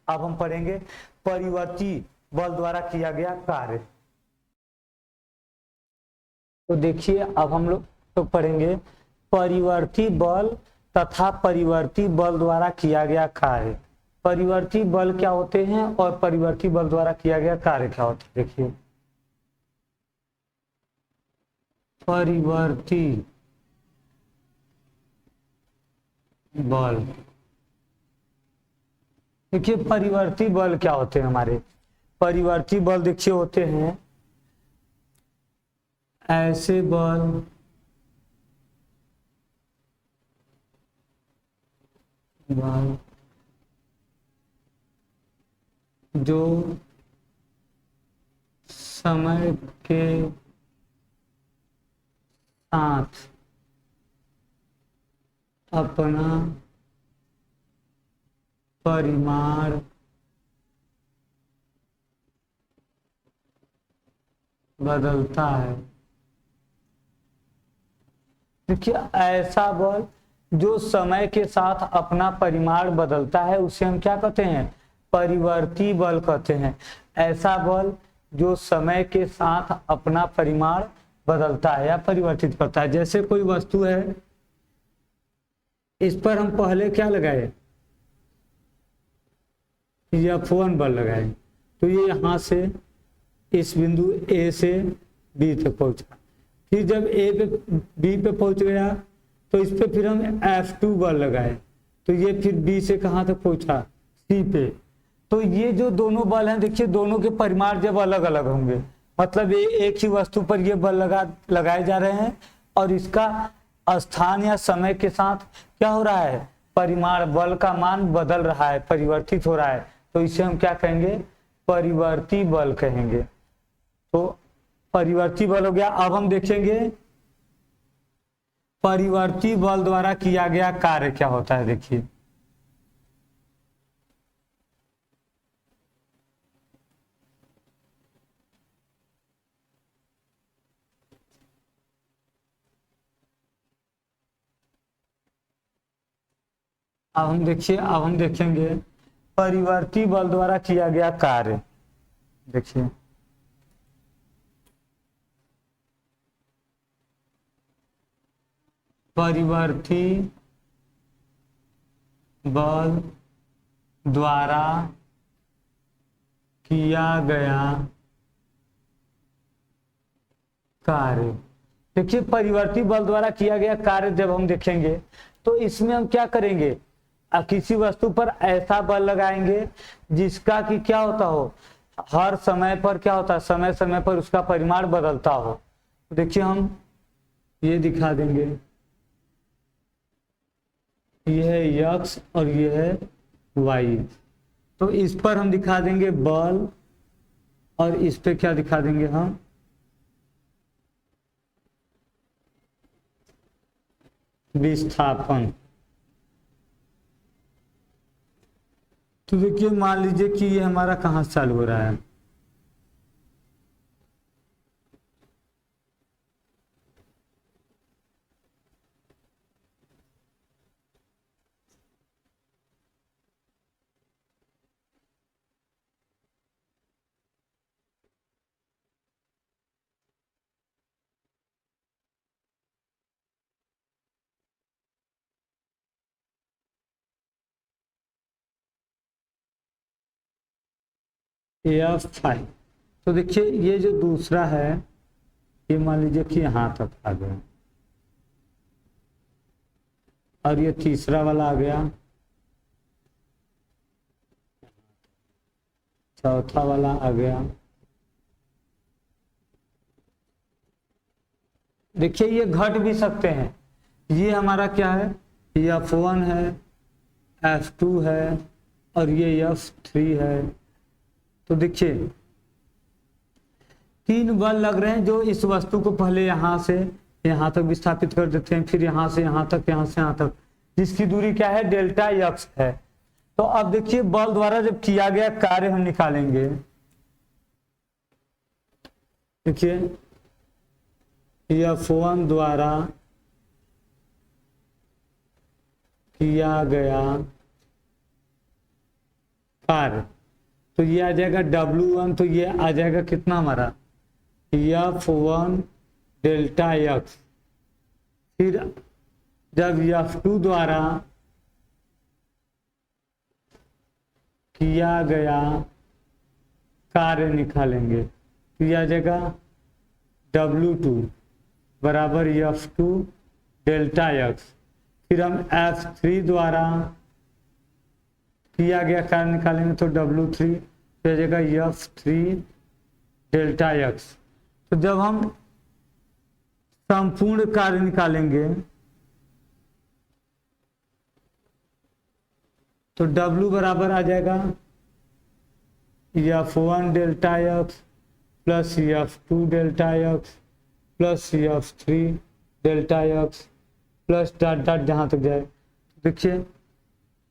Speaker 2: अब हम पढ़ेंगे परिवर्ती बल द्वारा किया गया कार्य। तो देखिए अब हम लोग तो पढ़ेंगे परिवर्ती बल तथा परिवर्ती बल द्वारा किया गया कार्य। परिवर्ती बल क्या होते हैं और परिवर्ती बल द्वारा किया गया कार्य क्या होता है। देखिए परिवर्ती बल। देखिए परिवर्ती बल क्या होते हैं हमारे, परिवर्ती बल देखिए होते हैं ऐसे बल जो समय के साथ अपना परिमाण बदलता है। देखिए ऐसा बल जो समय के साथ अपना परिमाण बदलता है उसे हम क्या कहते हैं, परिवर्ती बल कहते हैं। ऐसा बल जो समय के साथ अपना परिमाण बदलता है या परिवर्तित करता है। जैसे कोई वस्तु है, इस पर हम पहले क्या लगाए, F1 बल लगाए, तो ये यहां से इस बिंदु A से B तक पहुंचा। फिर जब A पे B पे पहुंच गया तो इस पे फिर हम F2 बल लगाए, तो ये फिर B से कहां तक पहुंचा, C पे। तो ये जो दोनों बल हैं, देखिए दोनों के परिमाण जब अलग अलग होंगे, मतलब ये एक ही वस्तु पर ये बल लगाए जा रहे हैं और इसका स्थान या समय के साथ क्या हो रहा है, परिमाण बल का मान बदल रहा है, परिवर्तित हो रहा है, तो इसे हम क्या कहेंगे, परिवर्ती बल कहेंगे। तो परिवर्ती बल हो गया। अब हम देखेंगे परिवर्ती बल द्वारा किया गया कार्य क्या होता है। देखिए अब हम देखेंगे परिवर्ती बल द्वारा किया गया कार्य। देखिए परिवर्ती बल द्वारा किया गया कार्य। देखिए परिवर्ती बल द्वारा किया गया कार्य जब हम देखेंगे तो इसमें हम क्या करेंगे, किसी वस्तु पर ऐसा बल लगाएंगे जिसका कि क्या होता हो, हर समय पर क्या होता है, समय समय पर उसका परिमाण बदलता हो। देखिए हम ये दिखा देंगे, ये है x और ये है y, तो इस पर हम दिखा देंगे बल और इस पे क्या दिखा देंगे हम, विस्थापन। तो देखिए मान लीजिए कि ये हमारा कहाँ से चालू हो रहा है, F5। तो देखिए ये जो दूसरा है ये मान लीजिए कि यहां तक आ गया और ये तीसरा वाला आ गया, चौथा वाला आ गया। देखिए ये घट भी सकते हैं, ये हमारा क्या है, F1 है, F2 है और ये F3 है। तो देखिए तीन बल लग रहे हैं जो इस वस्तु को पहले यहां से यहां तक विस्थापित कर देते हैं, फिर यहां से यहां तक, यहां से यहां तक, जिसकी दूरी क्या है, डेल्टा x है। तो अब देखिए बल द्वारा जब किया गया कार्य हम निकालेंगे। देखिए F1 द्वारा किया गया कार्य, तो ये आ जाएगा W1, तो ये आ जाएगा कितना हमारा, F1 डेल्टा x। फिर जब F2 द्वारा किया गया कार्य निकालेंगे तो यह आ जाएगा W2 बराबर F2 डेल्टा एक्स। फिर हम F3 द्वारा किया गया कार्य निकालेंगे तो W3 हो जाएगा F3 डेल्टा एक्स। तो जब हम संपूर्ण कार्य निकालेंगे तो W बराबर आ जाएगा F1 delta x plus F2 delta x plus F3 delta x plus dot dot जहाँ तक जाए। देखिए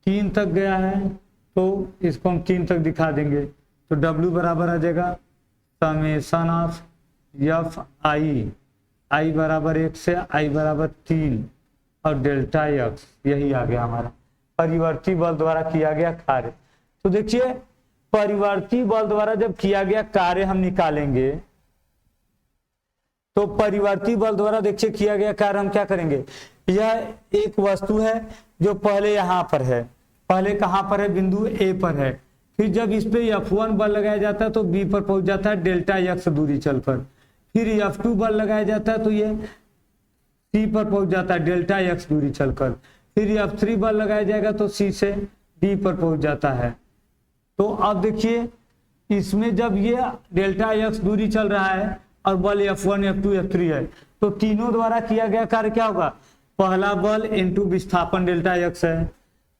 Speaker 2: 3 तक गया है तो इसको हम 3 तक दिखा देंगे तो W बराबर आ जाएगा समेशन ऑफ एफ आई बराबर 1 से आई बराबर 3 और डेल्टा एक्स, यही आ गया हमारा परिवर्ती बल द्वारा किया गया कार्य। तो देखिए परिवर्ती बल द्वारा जब किया गया कार्य हम निकालेंगे तो परिवर्ती बल द्वारा देखिए किया गया कार्य हम क्या करेंगे, यह एक वस्तु है जो पहले यहाँ पर है, पहले कहाँ पर है, बिंदु ए पर है। फिर जब इस पे F1 बल लगाया जाता है तो बी पर पहुंच जाता है डेल्टा एक्स दूरी चलकर। फिर F2 बल लगाया जाता है तो ये सी पर पहुंच जाता है डेल्टा एक्स दूरी चलकर। फिर F3 बल लगाया जाएगा तो सी से डी पर पहुंच जाता है। तो अब देखिए इसमें जब ये डेल्टा एक्स दूरी चल रहा है और बल F1 F2 F3 है तो तीनों द्वारा किया गया कार्य क्या होगा, पहला बल इंटू विस्थापन डेल्टा एक्स है,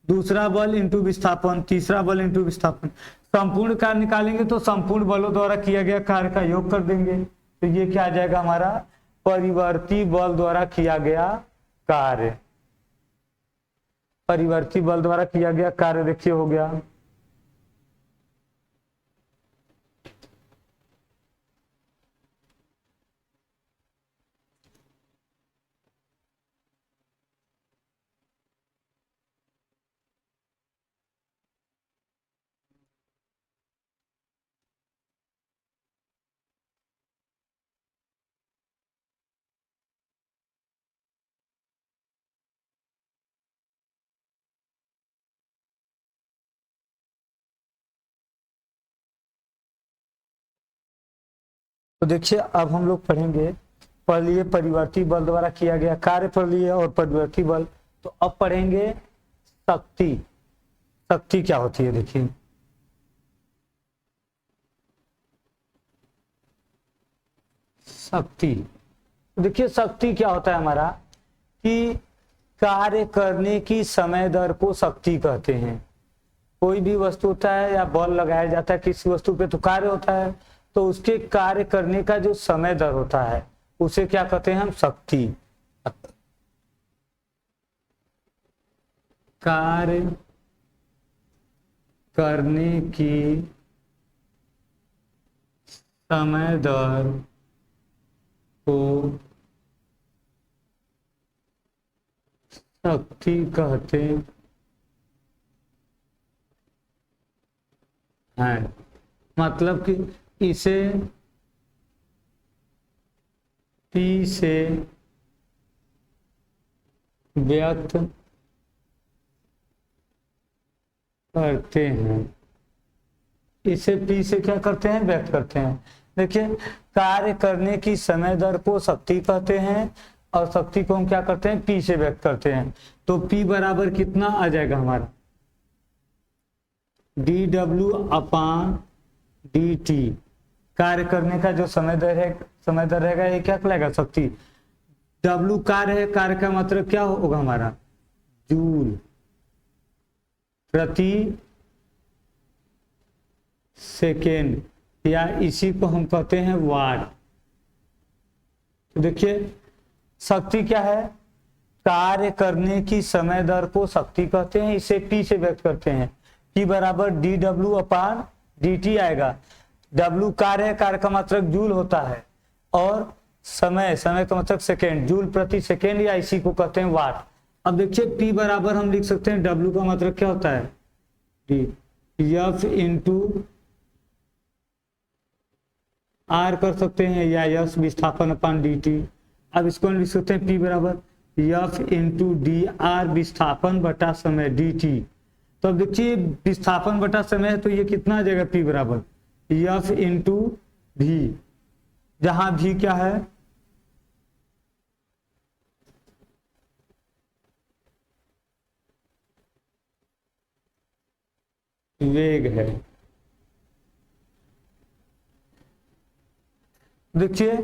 Speaker 2: दूसरा बल इंटू विस्थापन, तीसरा बल इंटू विस्थापन। संपूर्ण कार्य निकालेंगे तो संपूर्ण बलों द्वारा किया गया कार्य का योग कर देंगे तो ये क्या आ जाएगा हमारा परिवर्ती बल द्वारा किया गया कार्य। परिवर्ती बल द्वारा किया गया कार्य देखिए हो गया। तो देखिए अब हम लोग पढ़ेंगे पहले परिवर्ती बल द्वारा किया गया कार्य पढ़ लिए और परिवर्ती बल। तो अब पढ़ेंगे शक्ति। शक्ति क्या होती है देखिए, शक्ति। देखिए शक्ति क्या होता है हमारा कि कार्य करने की समय दर को शक्ति कहते हैं। कोई भी वस्तु होता है या बल लगाया जाता है किसी वस्तु पे तो कार्य होता है, तो उसके कार्य करने का जो समय दर होता है उसे क्या कहते हैं हम, शक्ति। कार्य करने की समय दर को शक्ति कहते हैं। मतलब कि इसे P से व्यक्त करते हैं, इसे P से क्या करते हैं, व्यक्त करते हैं। देखिए कार्य करने की समय दर को शक्ति कहते हैं और शक्ति को हम क्या करते हैं, P से व्यक्त करते हैं। तो P बराबर कितना आ जाएगा हमारा, dW/dt। कार्य करने का जो समय दर रहेगा ये क्या कहलाएगा, शक्ति। W कार्य है, कार्य का मतलब क्या होगा हमारा, जूल प्रति सेकेंड, या इसी को हम कहते हैं वाट। तो देखिए शक्ति क्या है, कार्य करने की समय दर को शक्ति कहते हैं, इसे P से व्यक्त करते हैं। P बराबर dW/dt आएगा। W कार्य है, कार्य का मतलब जूल होता है, और समय का मतलब सेकेंड, जूल प्रति सेकेंड, या इसी को कहते हैं वाट। अब देखिए P बराबर हम लिख सकते हैं, W का मतलब क्या होता है, F इंटू R कर सकते हैं, या यश विस्थापन अपान dt। अब इसको हम लिख सकते हैं P बराबर F इंटू dr विस्थापन बटा समय dt। तो अब देखिए विस्थापन बटा समय है तो ये कितना आ जाएगा, P बराबर F इंटू v, जहां v क्या है, वेग है। देखिए,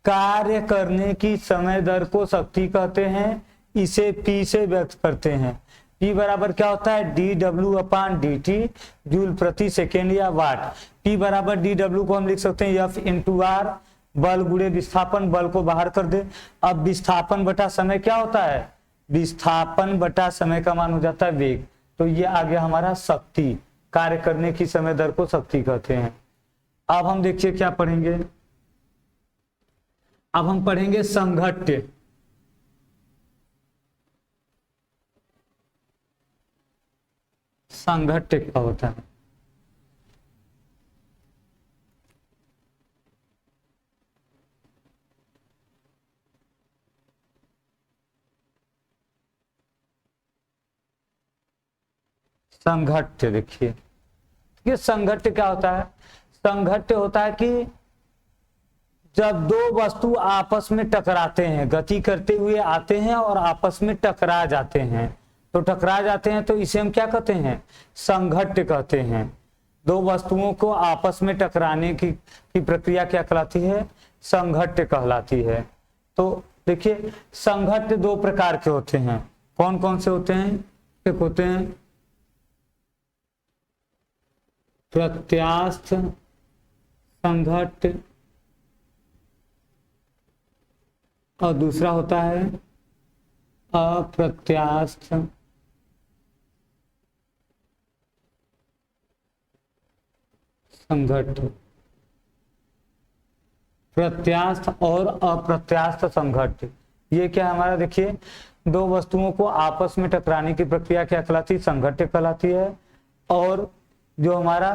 Speaker 2: कार्य करने की समय दर को शक्ति कहते हैं, इसे P से व्यक्त करते हैं। P बराबर क्या होता है, dW/dt जूल प्रति सेकेंड या वाट। P बराबर dW को हम लिख सकते हैं F × R, बल गुणे विस्थापन, बल को बाहर कर दे। अब विस्थापन बटा समय क्या होता है, विस्थापन बटा समय का मान हो जाता है वेग। तो ये आ गया हमारा शक्ति, कार्य करने की समय दर को शक्ति कहते हैं। अब हम देखिए क्या पढ़ेंगे, अब हम पढ़ेंगे संघट्य। संघट्य क्या होता है, संघट्य। देखिए ये संघट्य क्या होता है, संघट्य होता है कि जब दो वस्तु आपस में टकराते हैं, गति करते हुए आते हैं और आपस में टकरा जाते हैं, तो टकरा जाते हैं तो इसे हम क्या कहते हैं, संघट्य कहते हैं। दो वस्तुओं को आपस में टकराने की प्रक्रिया क्या कहलाती है, संघट्य कहलाती है। तो देखिए संघट्य दो प्रकार के होते हैं, कौन कौन से होते हैं, एक होते हैं प्रत्यास्थ संघट्य और दूसरा होता है अप्रत्यास्थ संघट्य। प्रत्यास्थ और अप्रत्यास्थ संघट्य, ये क्या है हमारा, देखिए दो वस्तुओं को आपस में टकराने की प्रक्रिया क्या कहलाती है, संघट्य कहलाती है। और जो हमारा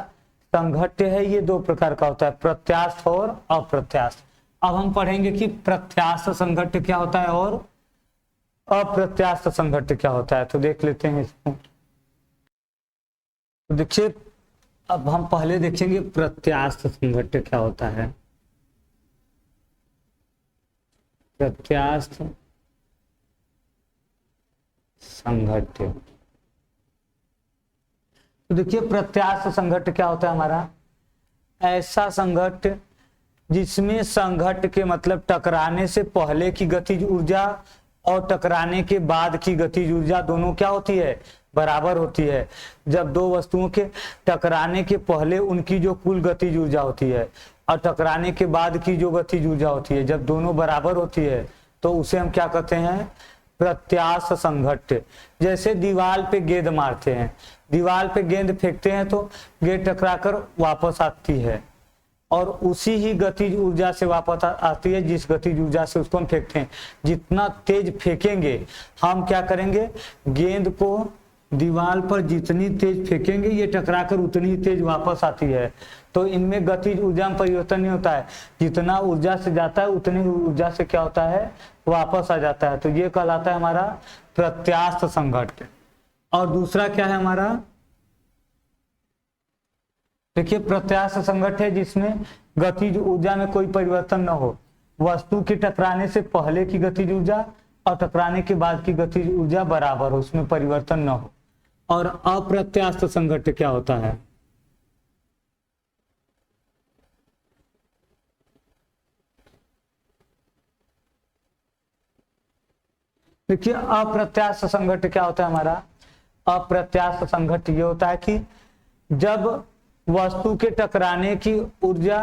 Speaker 2: संघट्य है ये दो प्रकार का होता है, प्रत्यास्थ और अप्रत्यास्थ। अब हम पढ़ेंगे कि प्रत्यास्थ संघट्य क्या होता है और अप्रत्यास्थ संघट्य क्या होता है। तो देख लेते हैं इसको। तो देखिए अब हम पहले देखेंगे प्रत्यास्थ संघट्य क्या होता है। प्रत्यास्थ संघट्य, तो देखिए प्रत्यास्थ संघट्य क्या होता है हमारा, ऐसा संघट्य जिसमें संघट्य के मतलब टकराने से पहले की गतिज ऊर्जा और टकराने के बाद की गतिज ऊर्जा दोनों क्या होती है, बराबर होती है। जब दो वस्तुओं के टकराने के पहले उनकी जो कुल गतिज ऊर्जा होती है और टकराने के बाद की जो गतिज ऊर्जा होती है, जब दोनों बराबर होती है तो उसे हम क्या कहते हैं, प्रत्यास्थ संघट्य। जैसे दीवार पे गेंद मारते हैं, दीवार पे गेंद फेंकते हैं तो गेंद टकराकर वापस आती है और उसी ही गतिज ऊर्जा से वापस आती है जिस गतिज ऊर्जा से उसको हम फेंकते हैं। जितना तेज फेंकेंगे हम क्या करेंगे, गेंद को दीवार पर जितनी तेज फेंकेंगे ये टकराकर उतनी ही तेज वापस आती है। तो इनमें गतिज ऊर्जा में परिवर्तन नहीं होता है, जितना ऊर्जा से जाता है उतनी ऊर्जा से क्या होता है, वापस आ जाता है। तो ये कहलाता है हमारा प्रत्यास्थ संघट्य। और दूसरा क्या है हमारा, देखिए प्रत्यास्थ संघट्य है जिसमें गतिज ऊर्जा में कोई परिवर्तन न हो, वस्तु के टकराने से पहले की गतिज ऊर्जा और टकराने के बाद की गतिज ऊर्जा बराबर हो, उसमें परिवर्तन न हो। और अप्रत्यास्थ संघट्य क्या होता है, देखिए अप्रत्यास्थ संघट्य क्या होता है हमारा, अप्रत्यास्थ संघट्य ये होता है कि जब वस्तु के टकराने की ऊर्जा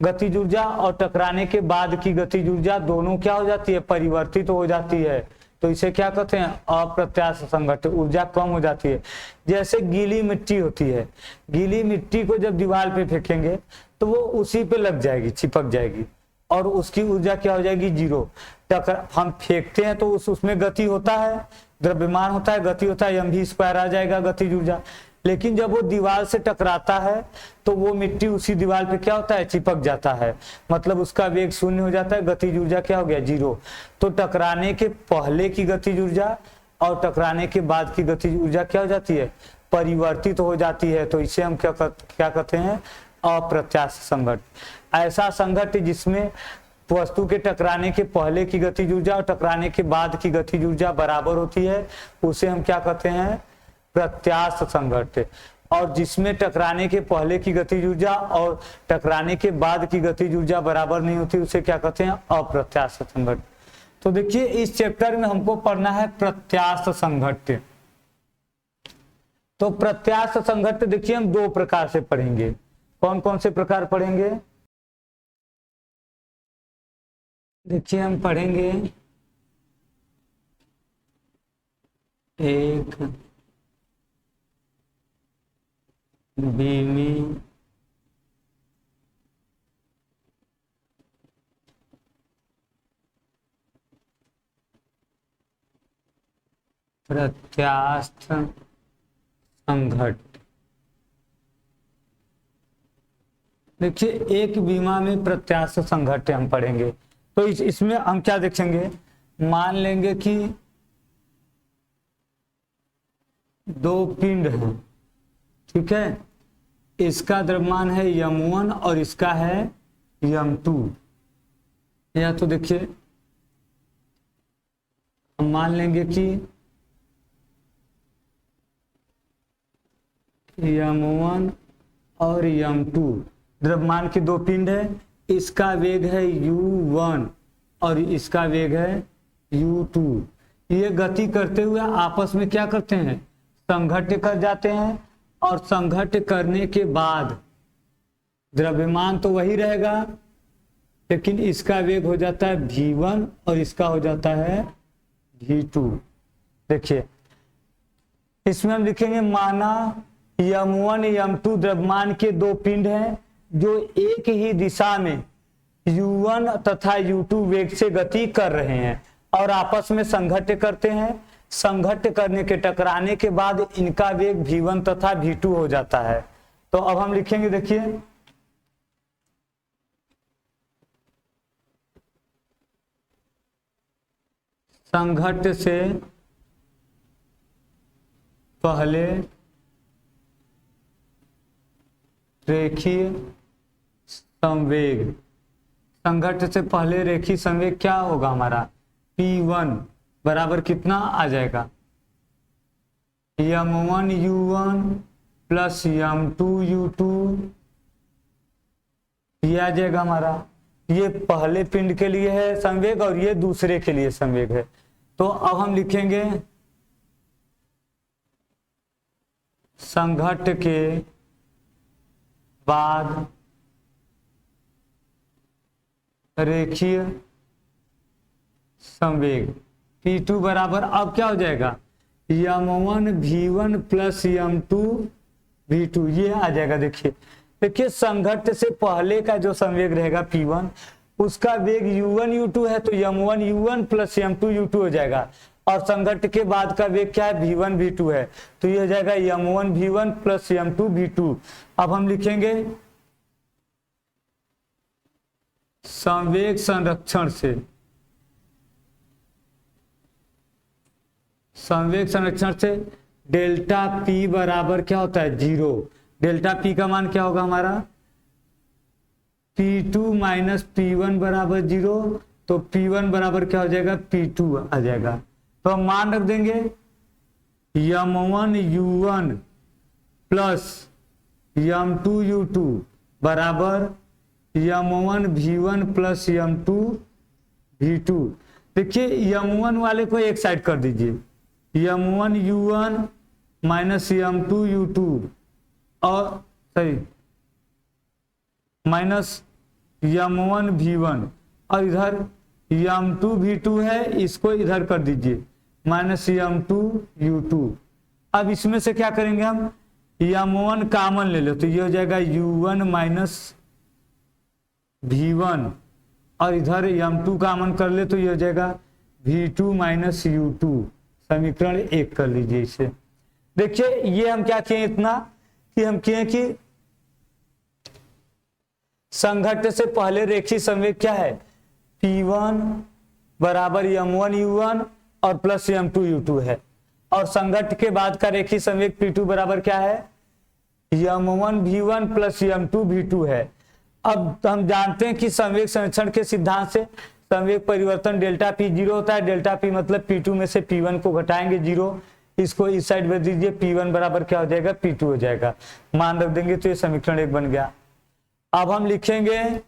Speaker 2: गतिज ऊर्जा और टकराने के बाद की गतिज ऊर्जा दोनों क्या हो जाती है, परिवर्तित हो जाती है, तो इसे क्या कहते हैं, अप्रत्यास्थ संघट्य। ऊर्जा कम हो जाती है। जैसे गीली मिट्टी होती है, गीली मिट्टी को जब दीवार पे फेंकेंगे तो वो उसी पे लग जाएगी, चिपक जाएगी और उसकी ऊर्जा क्या हो जाएगी, जीरो। हम फेंकते हैं तो उसमें गति होता है, द्रव्यमान होता है, गति होता है, mv² आ जाएगा गतिज ऊर्जा। लेकिन जब वो दीवार से टकराता है तो वो मिट्टी उसी दीवार पे क्या होता है, चिपक जाता है, मतलब उसका वेग शून्य हो जाता है, गतिज ऊर्जा क्या हो गया, जीरो। तो टकराने के पहले की गतिज ऊर्जा और टकराने के बाद की गतिज ऊर्जा क्या हो जाती है, परिवर्तित हो जाती है। तो इसे हम क्या कहते हैं, अप्रत्यास्थ संघट्य। ऐसा संघट्य जिसमें वस्तु के टकराने के पहले की गतिज ऊर्जा और टकराने के बाद की गतिज ऊर्जा बराबर होती है, उसे हम क्या कहते हैं, प्रत्यास्थ संघट्ट। और जिसमें टकराने के पहले की गतिज ऊर्जा और टकराने के बाद की गतिज ऊर्जा बराबर नहीं होती, उसे क्या कहते हैं, अप्रत्यास्थ संघट्ट। तो देखिए इस चैप्टर में हमको पढ़ना है प्रत्यास्थ संघट्ट। तो प्रत्यास्थ संघट्ट देखिए हम दो प्रकार से पढ़ेंगे। कौन कौन से प्रकार पढ़ेंगे, देखिए हम पढ़ेंगे एक बीमी प्रत्यास्थ संघट्ट। देखिए एक बीमा में प्रत्यास्थ संघट्ट हम पढ़ेंगे। तो इसमें हम क्या देखेंगे, मान लेंगे कि दो पिंड हैं, ठीक है, इसका द्रव्यमान है m1 और इसका है m2। या तो देखिए हम मान लेंगे कि m1 और m2 द्रव्यमान के दो पिंड है, इसका वेग है u1 और इसका वेग है u2। ये गति करते हुए आपस में क्या करते हैं, संघट्ट कर जाते हैं, और संघट्ट करने के बाद द्रव्यमान तो वही रहेगा, लेकिन इसका वेग हो जाता है v1 और इसका हो जाता है v2। देखिए इसमें हम लिखेंगे, माना m1 m2 द्रव्यमान के दो पिंड हैं जो एक ही दिशा में u1 तथा u2 वेग से गति कर रहे हैं और आपस में संघट्ट करते हैं। संघट्ट करने के टकराने के बाद इनका वेग v1 तथा v2 हो जाता है। तो अब हम लिखेंगे, देखिए संघट्ट से पहले रेखीय संवेग, संघट्ट से पहले रेखीय संवेग क्या होगा हमारा, P1 बराबर कितना आ जाएगा, m1 u1 plus m2 u2। ये आ जाएगा हमारा, ये पहले पिंड के लिए है संवेग और ये दूसरे के लिए संवेग है। तो अब हम लिखेंगे संघट्ट के बाद रेखीय संवेग P2 बराबर, अब क्या हो जाएगा, m1 v1 plus m2 v2, ये आ जाएगा। देखिए संघट्ट से पहले का जो संवेग रहेगा P1, उसका वेग u1 u2 है, तो m1 u1 plus m2 u2 हो जाएगा। और संघट्ट के बाद का वेग क्या है, v1 v2 है, तो ये हो जाएगा m1 v1 plus m2 v2। अब हम लिखेंगे संवेग संरक्षण से, संवेग संरक्षण से डेल्टा P बराबर क्या होता है, 0। डेल्टा P का मान क्या होगा हमारा, P2 माइनस P1 बराबर 0। तो P1 बराबर क्या हो जाएगा, P2 आ जाएगा। तो हम मान रख देंगे m1 u1 plus m2 u2 बराबर m1 v1 plus m2 v2। देखिए m1 वाले को एक साइड कर दीजिए, m1 u1 minus m2 u2 और सही माइनस m1 v1, और इधर m2 v2 है, इसको इधर कर दीजिए माइनस m2 u2। अब इसमें से क्या करेंगे हम, m1 कॉमन ले लो, तो ये हो जाएगा u1 माइनस v1, और इधर m2 कॉमन कर ले तो ये हो जाएगा v2 माइनस u2। समीकरण 1 कर लीजिए इसे। देखिए ये हम क्या किए, इतना कि हम किए कि संघट्ट से पहले रेखीय संवेग क्या है, P1 बराबर m1 u1 और प्लस m2 u2 है, और संघट्ट के बाद का रेखीय संवेग P2 बराबर क्या है, m1 v1 plus m2 v2 है। अब हम जानते हैं कि संवेग संरक्षण के सिद्धांत से संवेग परिवर्तन डेल्टा पी 0 होता है। डेल्टा पी मतलब P2 में से P1 को घटाएंगे 0, इसको इस साइड भेज दीजिए, P1 बराबर क्या हो जाएगा, P2 हो जाएगा। मान रख देंगे तो ये समीकरण 1 बन गया। अब हम लिखेंगे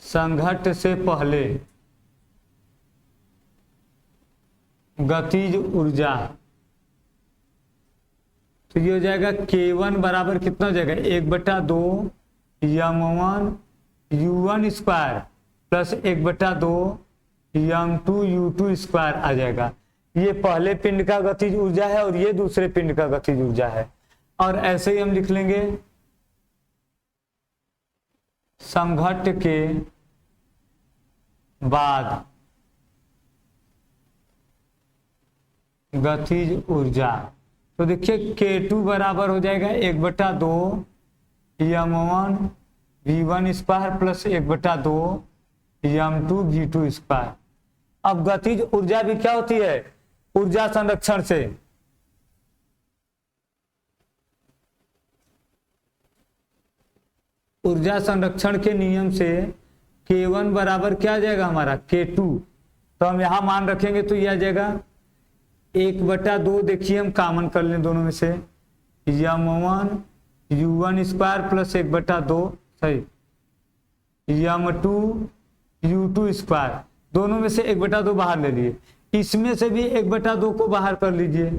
Speaker 2: संघट्ट से पहले गतिज ऊर्जा, तो ये हो जाएगा K1 बराबर कितना हो जाएगा, 1/2 m1 u1 square plus 1/2 m2 u2 square आ जाएगा। ये पहले पिंड का गतिज ऊर्जा है और ये दूसरे पिंड का गतिज ऊर्जा है। और ऐसे ही हम लिख लेंगे संघट्ट के बाद गतिज ऊर्जा, तो देखिए K2 बराबर हो जाएगा 1/2 m1 v1 square plus 1/2 m2 v2 square. अब गतिज ऊर्जा भी क्या होती है, ऊर्जा संरक्षण से ऊर्जा संरक्षण के नियम से K1 बराबर क्या आ जाएगा हमारा, K2। तो हम यहां मान रखेंगे तो यह आ जाएगा 1/2, देखिए हम कॉमन कर लें दोनों में से, m1 u1 स्क्वायर प्लस 1/2 सही m2 u2 स्क्वायर, दोनों में से 1/2 बाहर ले लिए, इसमें से भी 1/2 को बाहर कर लीजिए,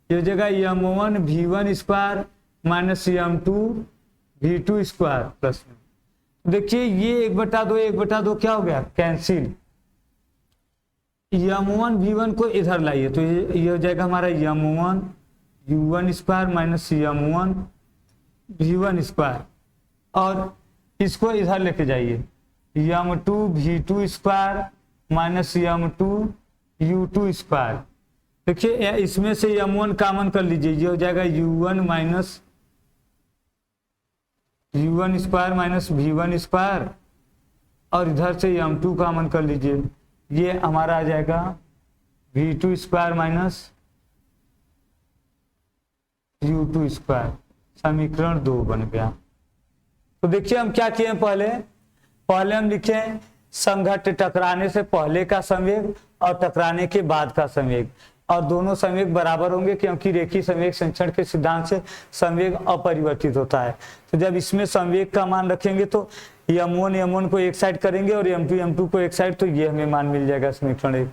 Speaker 2: ये जगह m1 v1 square minus m2 v2 square plus में, देखिए ये 1/2 क्या हो गया, कैंसिल। m1 v1 को इधर लाइए तो ये हो जाएगा हमारा m1 u1 square minus m1 v1 square, और इसको इधर लेके जाइए m2 v2 square minus m2 u2 square. देखिए इसमें से m1 कॉमन कर लीजिए, ये हो जाएगा u1 minus u1 square minus v1 square, और इधर से m2 कॉमन कर लीजिए, ये हमारा आ जाएगा v2 square minus u2 square. समीकरण 2 बन गया। तो देखिए हम क्या किए, पहले हम लिखे संघट्ट टकराने से पहले का संवेग और टकराने के बाद का संवेग, और दोनों संवेग बराबर होंगे क्योंकि रेखीय संवेग संरक्षण के सिद्धांत से संवेग अपरिवर्तित होता है। तो जब इसमें संवेग का मान रखेंगे तो m1 को एक साइड करेंगे और m2 को एक साइड, तो ये हमें मान मिल जाएगा समीकरण 1।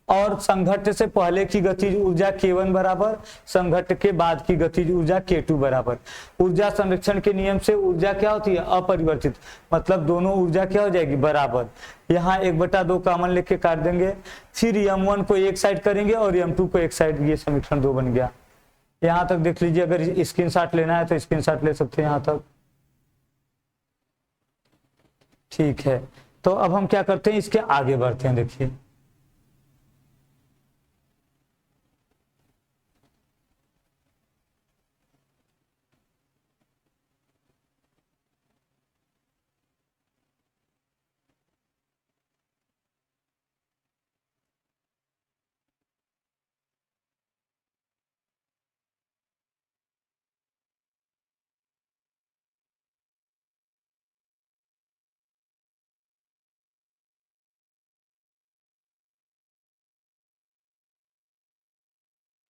Speaker 2: और संघट्ट से पहले की गतिज ऊर्जा K1 बराबर, संघट्ट के बाद की गतिज ऊर्जा K2 बराबर। ऊर्जा संरक्षण के नियम से ऊर्जा क्या होती है, अपरिवर्तित, मतलब दोनों ऊर्जा क्या हो जाएगी, बराबर। यहाँ 1/2 कॉमन लेके काट देंगे, फिर m1 को एक साइड करेंगे और m2 को एक साइड, ये समीकरण 2 बन गया। यहाँ तक देख लीजिए, अगर स्क्रीनशॉट लेना है तो स्क्रीनशॉट ले सकते हैं यहाँ तक, ठीक है। तो अब हम क्या करते हैं, इसके आगे बढ़ते हैं। देखिए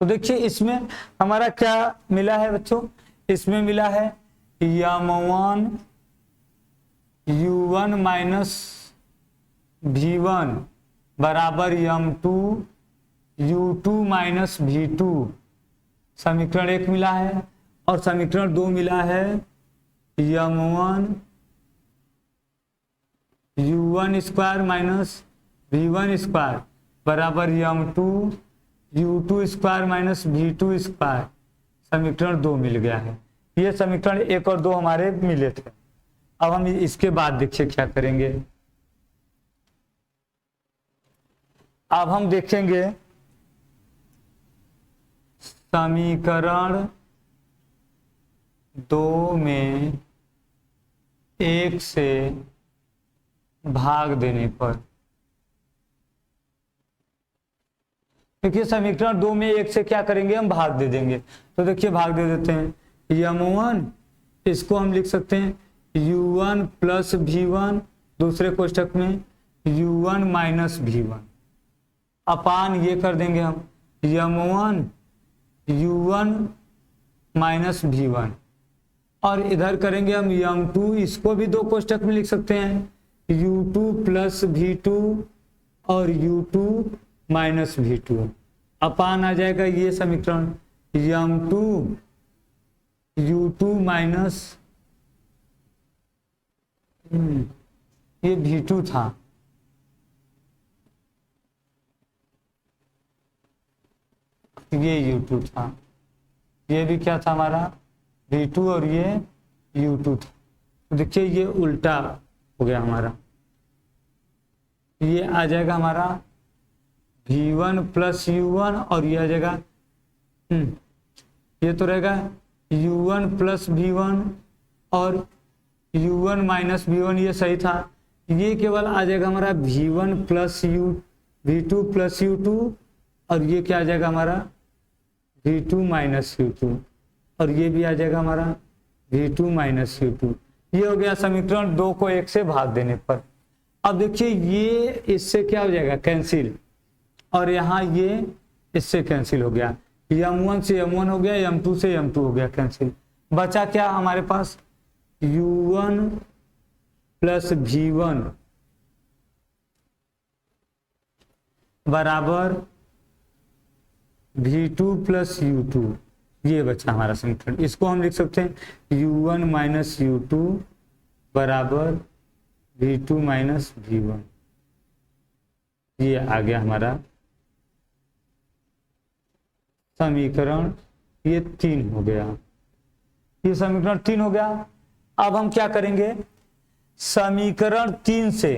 Speaker 2: तो देखिए इसमें हमारा क्या मिला है बच्चों, इसमें मिला है m1 u1 माइनस v1 बराबर m2 u2 माइनस v2, समीकरण 1 मिला है। और समीकरण 2 मिला है m1 u1 square minus v1 square बराबर m2 u2 square minus v2 square, समीकरण 2 मिल गया है। ये समीकरण 1 और 2 हमारे मिले थे। अब हम इसके बाद देखिए क्या करेंगे। अब हम देखेंगे समीकरण 2 में 1 से भाग देने पर, देखिए समीकरण 2 में 1 से क्या करेंगे, हम भाग दे देंगे। तो देखिए भाग दे देते हैं, यम1 इसको हम लिख सकते हैं u1 प्लस v1, दूसरे कोष्ठक में u1 माइनस v1, अपान ये कर देंगे हम यम1 u1 माइनस v1, और इधर करेंगे हम यम2, इसको भी दो कोष्ठक में लिख सकते हैं u2 प्लस v2 और u2 माइनस v2, अपान आ जाएगा ये समीकरण यम2 u2 माइनस ये v2 था, ये u2 था, ये भी क्या था हमारा v2 और ये u2 था। तो देखिए ये उल्टा हो गया हमारा, ये आ जाएगा हमारा v1 प्लस u1 और ये आ जाएगा ये तो रहेगा u1 प्लस v1 और u1 माइनस v1, ये सही था। ये केवल आ जाएगा हमारा v1 plus v2 plus u2, और ये क्या आ जाएगा हमारा v2 माइनस u2, और ये भी आ जाएगा हमारा v2 माइनस u2। ये हो गया समीकरण 2 को 1 से भाग देने पर। अब देखिए ये इससे क्या हो जाएगा कैंसिल, और यहाँ ये इससे कैंसिल हो गया, m1 से m1 हो गया, m2 से m2 हो गया कैंसिल। बचा क्या हमारे पास u1 प्लस v1 बराबर v2 प्लस u2, ये बचा हमारा समीकरण। इसको हम लिख सकते हैं u1 माइनस u2 बराबर v2 माइनस v1, ये आ गया हमारा समीकरण, ये 3 हो गया, ये समीकरण 3 हो गया। अब हम क्या करेंगे, समीकरण 3 से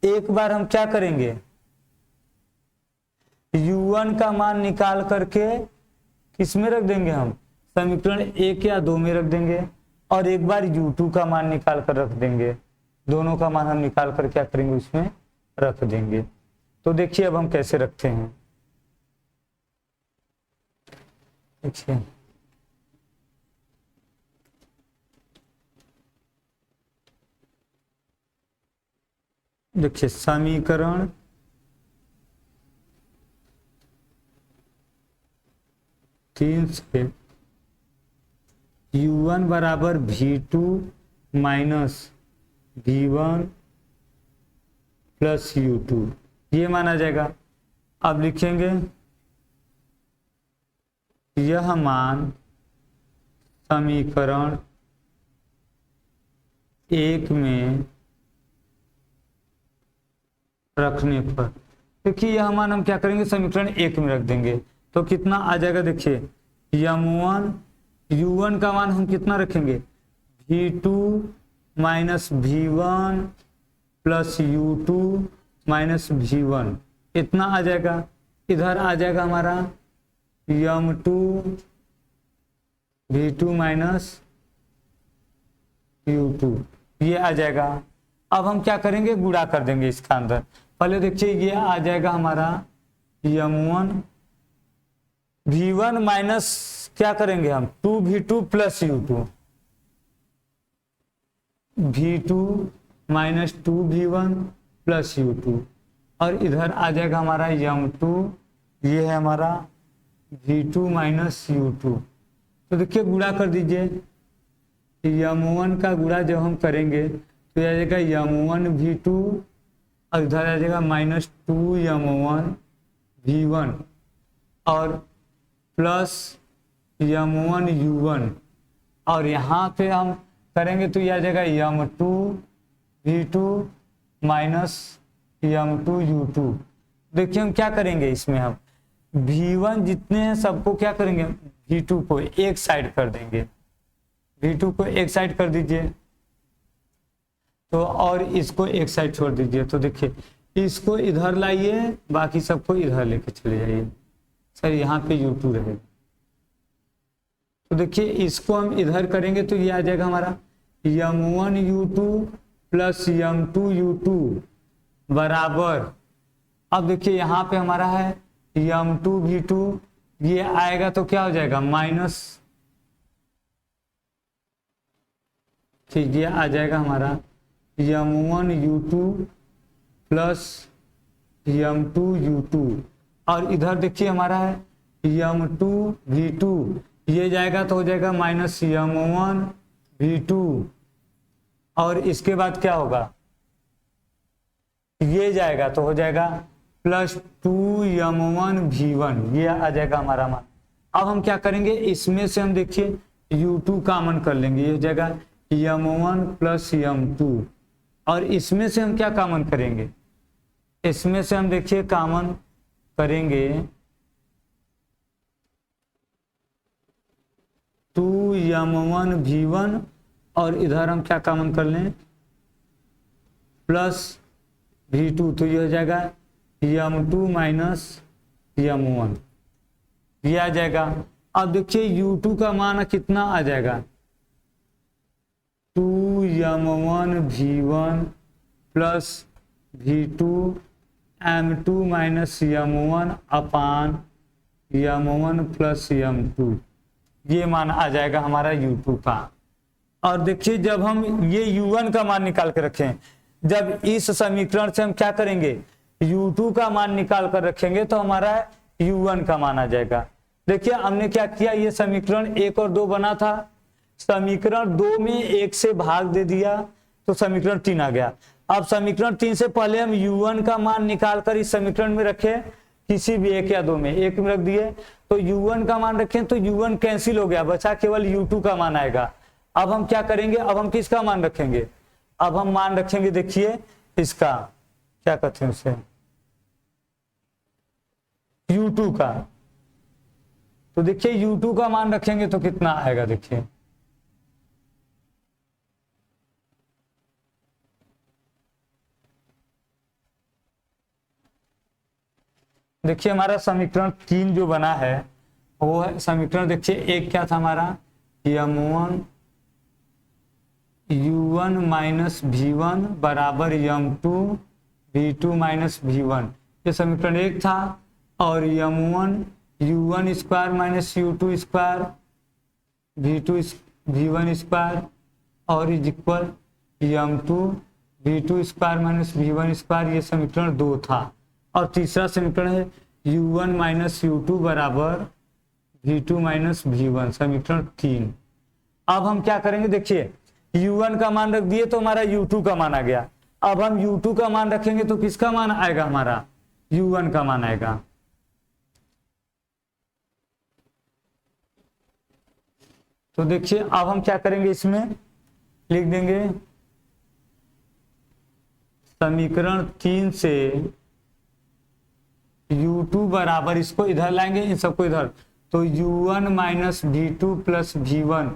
Speaker 2: एक बार हम क्या करेंगे, u1 का मान निकाल करके किस में रख देंगे, हम समीकरण 1 या 2 में रख देंगे, और एक बार u2 का मान निकाल कर रख देंगे। दोनों का मान हम निकाल कर क्या करेंगे, उसमें रख देंगे। तो देखिए अब हम कैसे रखते हैं, देखिए देखिए समीकरण 3 से u1 बराबर v2 minus v1 plus u2, ये माना जाएगा। अब लिखेंगे यह मान समीकरण 1 में रखने पर, देखिए यह मान हम क्या करेंगे, समीकरण 1 में रख देंगे। तो कितना आ जाएगा, देखिए m1 u1 का मान हम कितना रखेंगे, v2 minus v1 plus u2 minus v1, इतना आ जाएगा। इधर आ जाएगा हमारा m2 v2 माइनस u2, ये आ जाएगा। अब हम क्या करेंगे, गुणा कर देंगे इसका अंदर। पहले देखिए ये आ जाएगा हमारा m1 v1 माइनस क्या करेंगे हम 2v2 plus u2, v2 minus 2v1 plus u2, और इधर आ जाएगा हमारा m2, ये है हमारा v2 माइनस u2। तो देखिए गुणा कर दीजिए, m1 का गुणा जब हम करेंगे तो आ जाएगा m1 v2, और इधर आ जाएगा माइनस 2m1 v1 और प्लस m1 u1, और यहाँ पे हम करेंगे तो यह आ जाएगा m2 v2 minus m2 u2। देखिए हम क्या करेंगे इसमें, हम v1 जितने हैं सबको क्या करेंगे, v2 को एक साइड कर देंगे, v2 को एक साइड कर दीजिए, तो और इसको एक साइड छोड़ दीजिए। तो देखिए इसको इधर लाइए, बाकी सबको इधर लेके चले जाइए, सर यहाँ पे u2 रहेगा। तो देखिए इसको हम इधर करेंगे तो ये आ जाएगा हमारा m1 u2 plus m2 u2 बराबर, अब देखिए यहाँ पे हमारा है m2v2, ये आएगा तो क्या हो जाएगा माइनस, ठीक ये आ जाएगा हमारा m1u2 प्लस m2u2, और इधर देखिए हमारा है m2v2, ये जाएगा तो हो जाएगा माइनस m1v2, और इसके बाद क्या होगा, ये जाएगा तो हो जाएगा प्लस 2m1v1, ये आ जाएगा हमारा मान। अब हम क्या करेंगे, इसमें से हम देखिए u2 कॉमन कर लेंगे, ये जगह m1 प्लस m2, और इसमें से हम क्या कॉमन करेंगे, इसमें से हम देखिए कॉमन करेंगे 2m1v1, और इधर हम क्या कॉमन कर लें प्लस v2, तो ये हो जाएगा m2 माइनस m1, ये आ जाएगा। अब देखिए u2 का मान कितना आ जाएगा 2m1v1 plus v2 m2 minus m1 अपान m1 प्लस m2, ये मान आ जाएगा हमारा u2 का। और देखिए जब हम ये u1 का मान निकाल के रखें, जब इस समीकरण से हम क्या करेंगे u2 का मान निकाल कर रखेंगे तो हमारा u1 का मान आ जाएगा। देखिए हमने क्या किया, ये समीकरण 1 और 2 बना था, समीकरण 2 में 1 से भाग दे दिया तो समीकरण 3 आ गया। अब समीकरण 3 से पहले हम u1 का मान निकाल कर इस समीकरण में रखे, किसी भी 1 या 2 में, 1 में रख दिए तो u1 का मान रखें तो u1 कैंसिल हो गया, बचा केवल u2 का मान आएगा। अब हम क्या करेंगे, अब हम किसका मान रखेंगे, अब हम मान रखेंगे देखिए इसका, क्या कहते हैं उसे, u2 का। तो देखिए u2 का मान रखेंगे तो कितना आएगा, देखिए देखिए हमारा समीकरण 3 जो बना है वो है समीकरण, देखिए एक क्या था हमारा m1 u1 माइनस v1 बराबर m2 v2 माइनस v1, ये समीकरण 1 था। और m1 u1 square minus u2 square v2 v1 square और is equal m2 v2 square minus v1 square, ये समीकरण 2 था। और तीसरा समीकरण है u1 माइनस u2 बराबर v2 माइनस v1, समीकरण 3। अब हम क्या करेंगे, देखिए u1 का मान रख दिए तो हमारा u2 का मान आ गया। अब हम u2 का मान रखेंगे तो किसका मान आएगा, हमारा u1 का मान आएगा। तो देखिए अब हम क्या करेंगे, इसमें लिख देंगे समीकरण 3 से u2 बराबर, इसको इधर लाएंगे इन सबको इधर, तो u1 minus v2 plus v1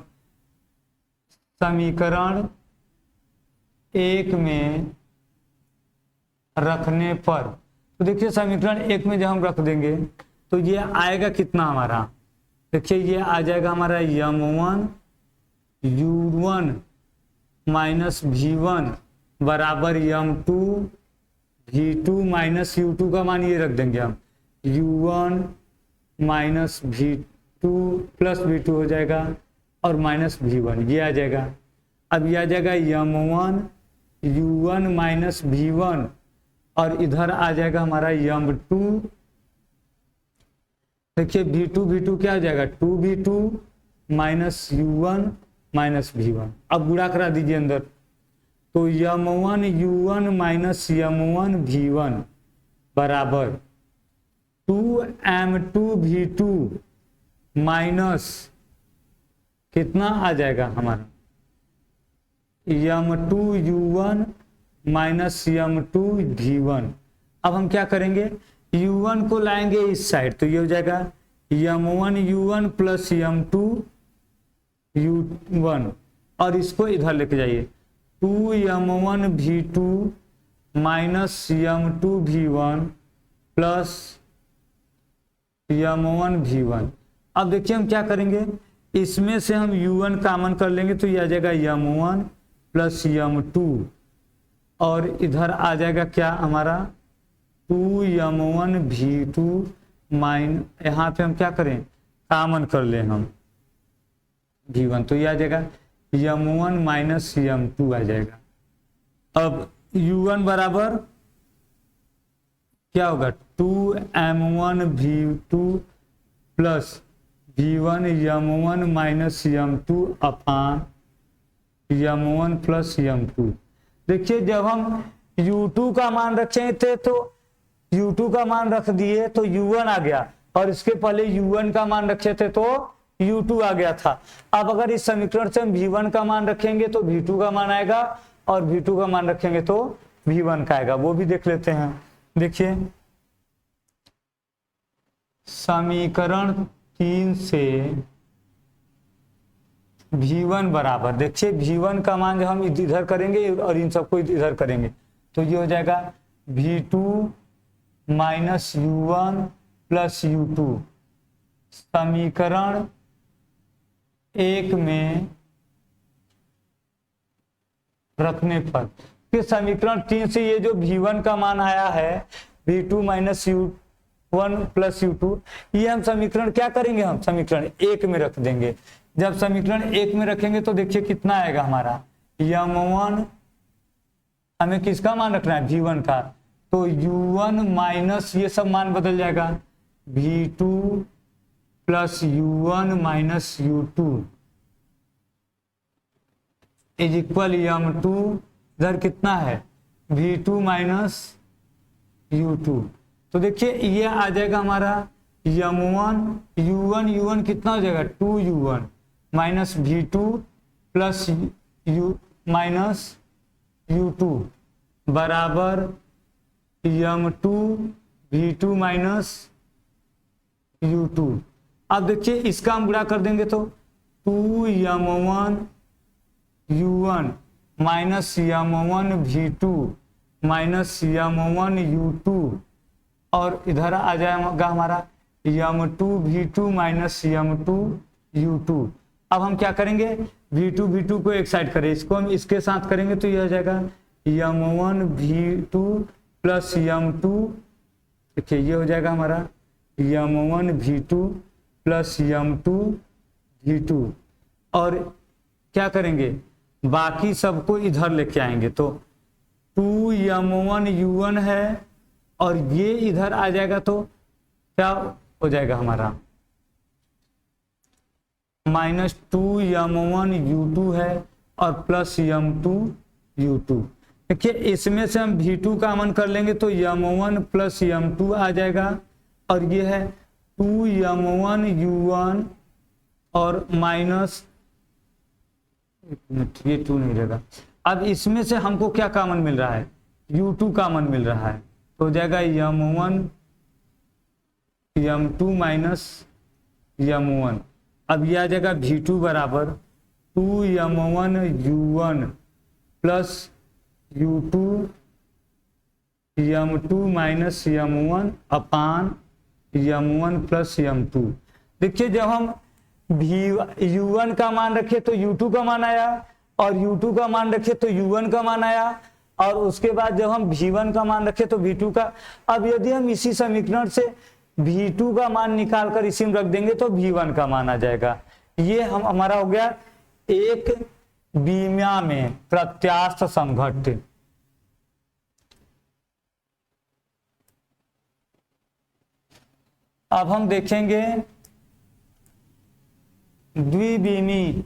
Speaker 2: समीकरण 1 में रखने पर, तो देखिए समीकरण 1 में जब हम रख देंगे तो ये आएगा कितना हमारा, देखिए ये आ जाएगा हमारा m1 u1 माइनस v1 बराबर m2 v2 माइनस u2 का मान ये रख देंगे हम, u1 minus v2 plus v2 हो जाएगा और माइनस v1, ये आ जाएगा। अब ये आ जाएगा m1 u1 माइनस v1 और इधर आ जाएगा हमारा m2, देखिए v2 क्या हो जाएगा 2v2 minus u1 minus v1। अब गुणा करा दीजिए अंदर, तो m1 u1 minus m1 v1 बराबर 2m2 v2 माइनस कितना आ जाएगा हमारा m2 u1 minus m2 v1। अब हम क्या करेंगे, u1 को लाएंगे इस साइड तो ये हो जाएगा m1 u1 plus m2 u1 और इसको इधर लेके जाइए 2m1 v2 minus m2 v1 plus m1 v1। अब देखिए हम क्या करेंगे, इसमें से हम u1 कॉमन कर लेंगे तो ये आ जाएगा m1 प्लस m2 और इधर आ जाएगा क्या हमारा 2m1 v2 यहाँ पे हम क्या करें, कॉमन कर ले हम V1, तो ये आ जाएगा M1 माइनस M2 आ जाएगा। अब U1 बराबर क्या होगा, 2M1 V2 plus V1 M1 minus M2 अपान M1 प्लस M2। देखिए जब हम U2 का मान रखे थे तो U2 का मान रख दिए तो U1 आ गया, और इसके पहले U1 का मान रखे थे तो U2 आ गया था। अब अगर इस समीकरण से हम V1 का मान रखेंगे तो V2 का मान आएगा, और V2 का मान रखेंगे तो V1 का आएगा, वो भी देख लेते हैं। देखिए समीकरण 3 से V1 बराबर, देखिए V1 का मान जब हम इधर करेंगे और इन सबको इधर करेंगे तो ये हो जाएगा V2 minus U1 plus U2। समीकरण 1 में रखने पर फिर समीकरण 3 से ये जो V1 का मान आया है V2 minus U1 plus U2, ये हम समीकरण क्या करेंगे, हम समीकरण 1 में रख देंगे। जब समीकरण 1 में रखेंगे तो देखिए कितना आएगा हमारा, M1 हमें किसका मान रखना है, V1 का, तो U1 माइनस ये सब मान बदल जाएगा V2 plus U1 minus U2 is equal M2, इधर कितना है V2 माइनस U2। तो देखिए ये आ जाएगा हमारा M1 U1 कितना हो जाएगा 2U1 minus V2 plus U minus U2 बराबर M2 V2 माइनस U2। अब देखिए इसका हम गुणा कर देंगे तो 2M1 U1 minus M1 V2 minus M1 U2, और इधर आ जाएगा हमारा M2 V2 minus M2 U2। अब हम क्या करेंगे, V2 को एक साइड करें, इसको हम इसके साथ करेंगे तो यह हो जाएगा M1 V2 प्लस M2, देखिए ये हो जाएगा हमारा M1 V2 plus M2 V2, और क्या करेंगे बाकी सबको इधर लेके आएंगे तो 2M1 U1 है, और ये इधर आ जाएगा तो क्या हो जाएगा हमारा माइनस 2M1 U2 है और प्लस M2 U2। देखिए इसमें से हम V2 का अमन कर लेंगे तो M1 प्लस M2 आ जाएगा, और ये है 2M1 U1 और माइनस, ये 2 नहीं रहेगा। अब इसमें से हमको क्या कॉमन मिल रहा है, U2 कॉमन मिल रहा है, तो हो जाएगा M1 M2 माइनस M1। अब यह आ जाएगा V2 बराबर 2M1 U1 plus U2 M2 minus M1 अपान M1 प्लस M2। देखिए जब हम U1 का मान रखे तो U2 का मान आया, और U2 का मान रखे तो U1 का मान आया, और उसके बाद जब हम V1 का मान रखे तो V2 का। अब यदि हम इसी समीकरण से V2 का मान निकाल कर इसी में रख देंगे तो V1 का मान आ जाएगा। ये हमारा हो गया एक बीमा में प्रत्यास्थ संघट्ट। अब हम देखेंगे द्विविमी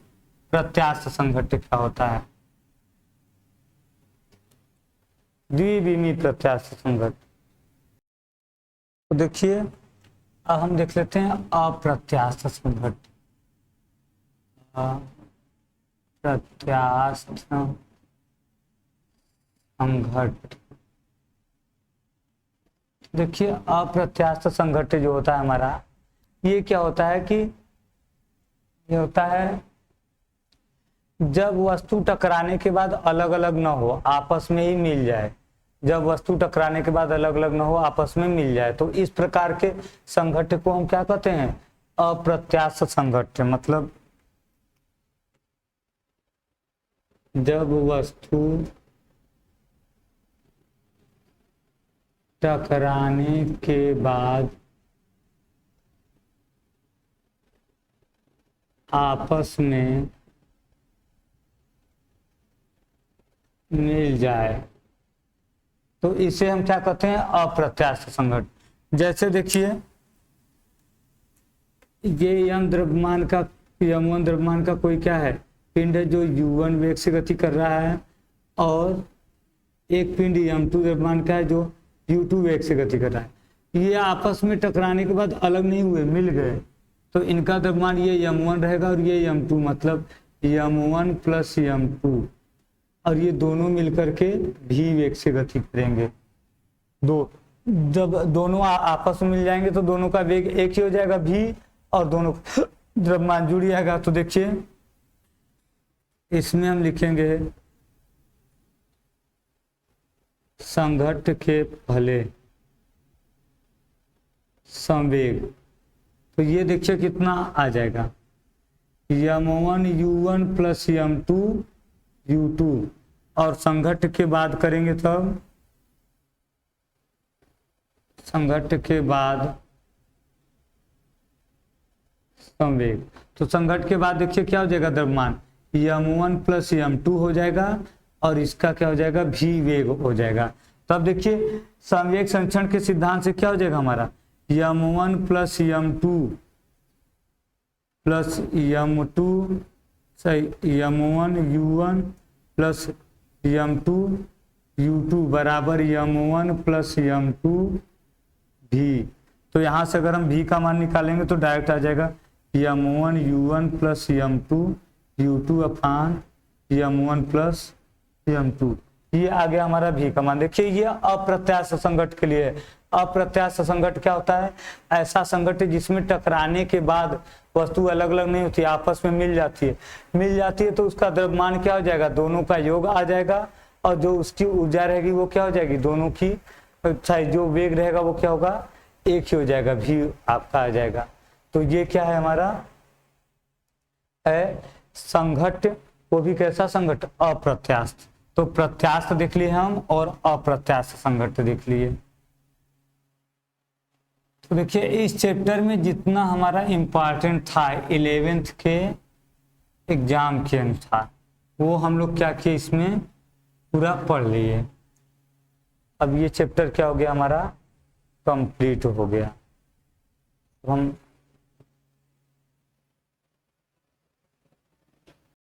Speaker 2: प्रत्यास्थ संघट्ट क्या होता है। द्विविमी प्रत्यास्थ संघट्ट तो देखिए अब हम देख लेते हैं अप्रत्यास्थ संघट्ट। अप्रत्यास्थ संघट्ट, देखिए अप्रत्यास्थ संघट्ट जो होता है हमारा, ये क्या होता है कि ये होता है जब वस्तु टकराने के बाद अलग अलग ना हो, आपस में ही मिल जाए। जब वस्तु टकराने के बाद अलग अलग ना हो, आपस में मिल जाए, तो इस प्रकार के संघट्ट को हम क्या कहते हैं, अप्रत्यास्थ संघट्ट। मतलब जब वस्तु टकराने के बाद आपस में मिल जाए तो इसे हम क्या कहते हैं, अप्रत्यास्थ संघट। जैसे देखिए ये यम1 द्रव्यमान का कोई क्या है, पिंड है जो u1 वेग से गति कर रहा है, और एक पिंड m2 द्रव्यमान का है जो u2 वेग से गति कर रहा है। ये आपस में टकराने के बाद अलग नहीं हुए, मिल गए, तो इनका द्रव्यमान ये m1 रहेगा और ये m2, मतलब m1 प्लस m2, और ये दोनों मिलकर के v वेग से गति करेंगे। जब दोनों आपस में मिल जाएंगे तो दोनों का वेग एक ही हो जाएगा v, और दोनों द्रव्यमान जुड़ जाएगा। तो देखिए इसमें हम लिखेंगे संघट्ट के पहले संवेग, तो ये देखिए कितना आ जाएगा, m1 u1 plus m2 u2, और संघट्ट के बाद करेंगे तब संघट्ट के बाद संवेग। तो संघट्ट के बाद देखिए क्या हो जाएगा, द्रव्यमान m1 प्लस m2 हो जाएगा, और इसका क्या हो जाएगा, v वेग हो जाएगा। तब देखिए संवेग संरक्षण के सिद्धांत से क्या हो जाएगा हमारा, m1 plus m2 plus m2 m1 u1 plus m2 u2 बराबर m1 प्लस m2 v। तो यहाँ से अगर हम v का मान निकालेंगे तो डायरेक्ट आ जाएगा m1 u1 plus m2 u2 अपान m1 प्लस m2। ये आ गया हमारा v का मान। देखिए ये अप्रत्यास्थ संघट्ट के लिए। अप्रत्यास्थ संघट्ट क्या होता है, ऐसा संघट्ट जिसमें टकराने के बाद वस्तु अलग अलग नहीं होती, आपस में मिल जाती है तो उसका द्रव्यमान क्या हो जाएगा, दोनों का योग आ जाएगा, और जो उसकी ऊर्जा रहेगी वो क्या हो जाएगी, दोनों की जो वेग रहेगा वो क्या होगा, एक ही हो जाएगा, v आपका आ जाएगा। तो ये क्या है हमारा संघट्ट, वो भी कैसा संघट्ट, अप्रत्यास्थ। तो प्रत्यास्थ देख लिए हम और अप्रत्यास्थ संघट्ट देख लिए। तो देखिए इस चैप्टर में जितना हमारा इम्पॉर्टेंट था 11th के एग्जाम के अनुसार वो हम लोग क्या किए, इसमें पूरा पढ़ लिए। अब ये चैप्टर क्या हो गया हमारा, कंप्लीट हो गया। हम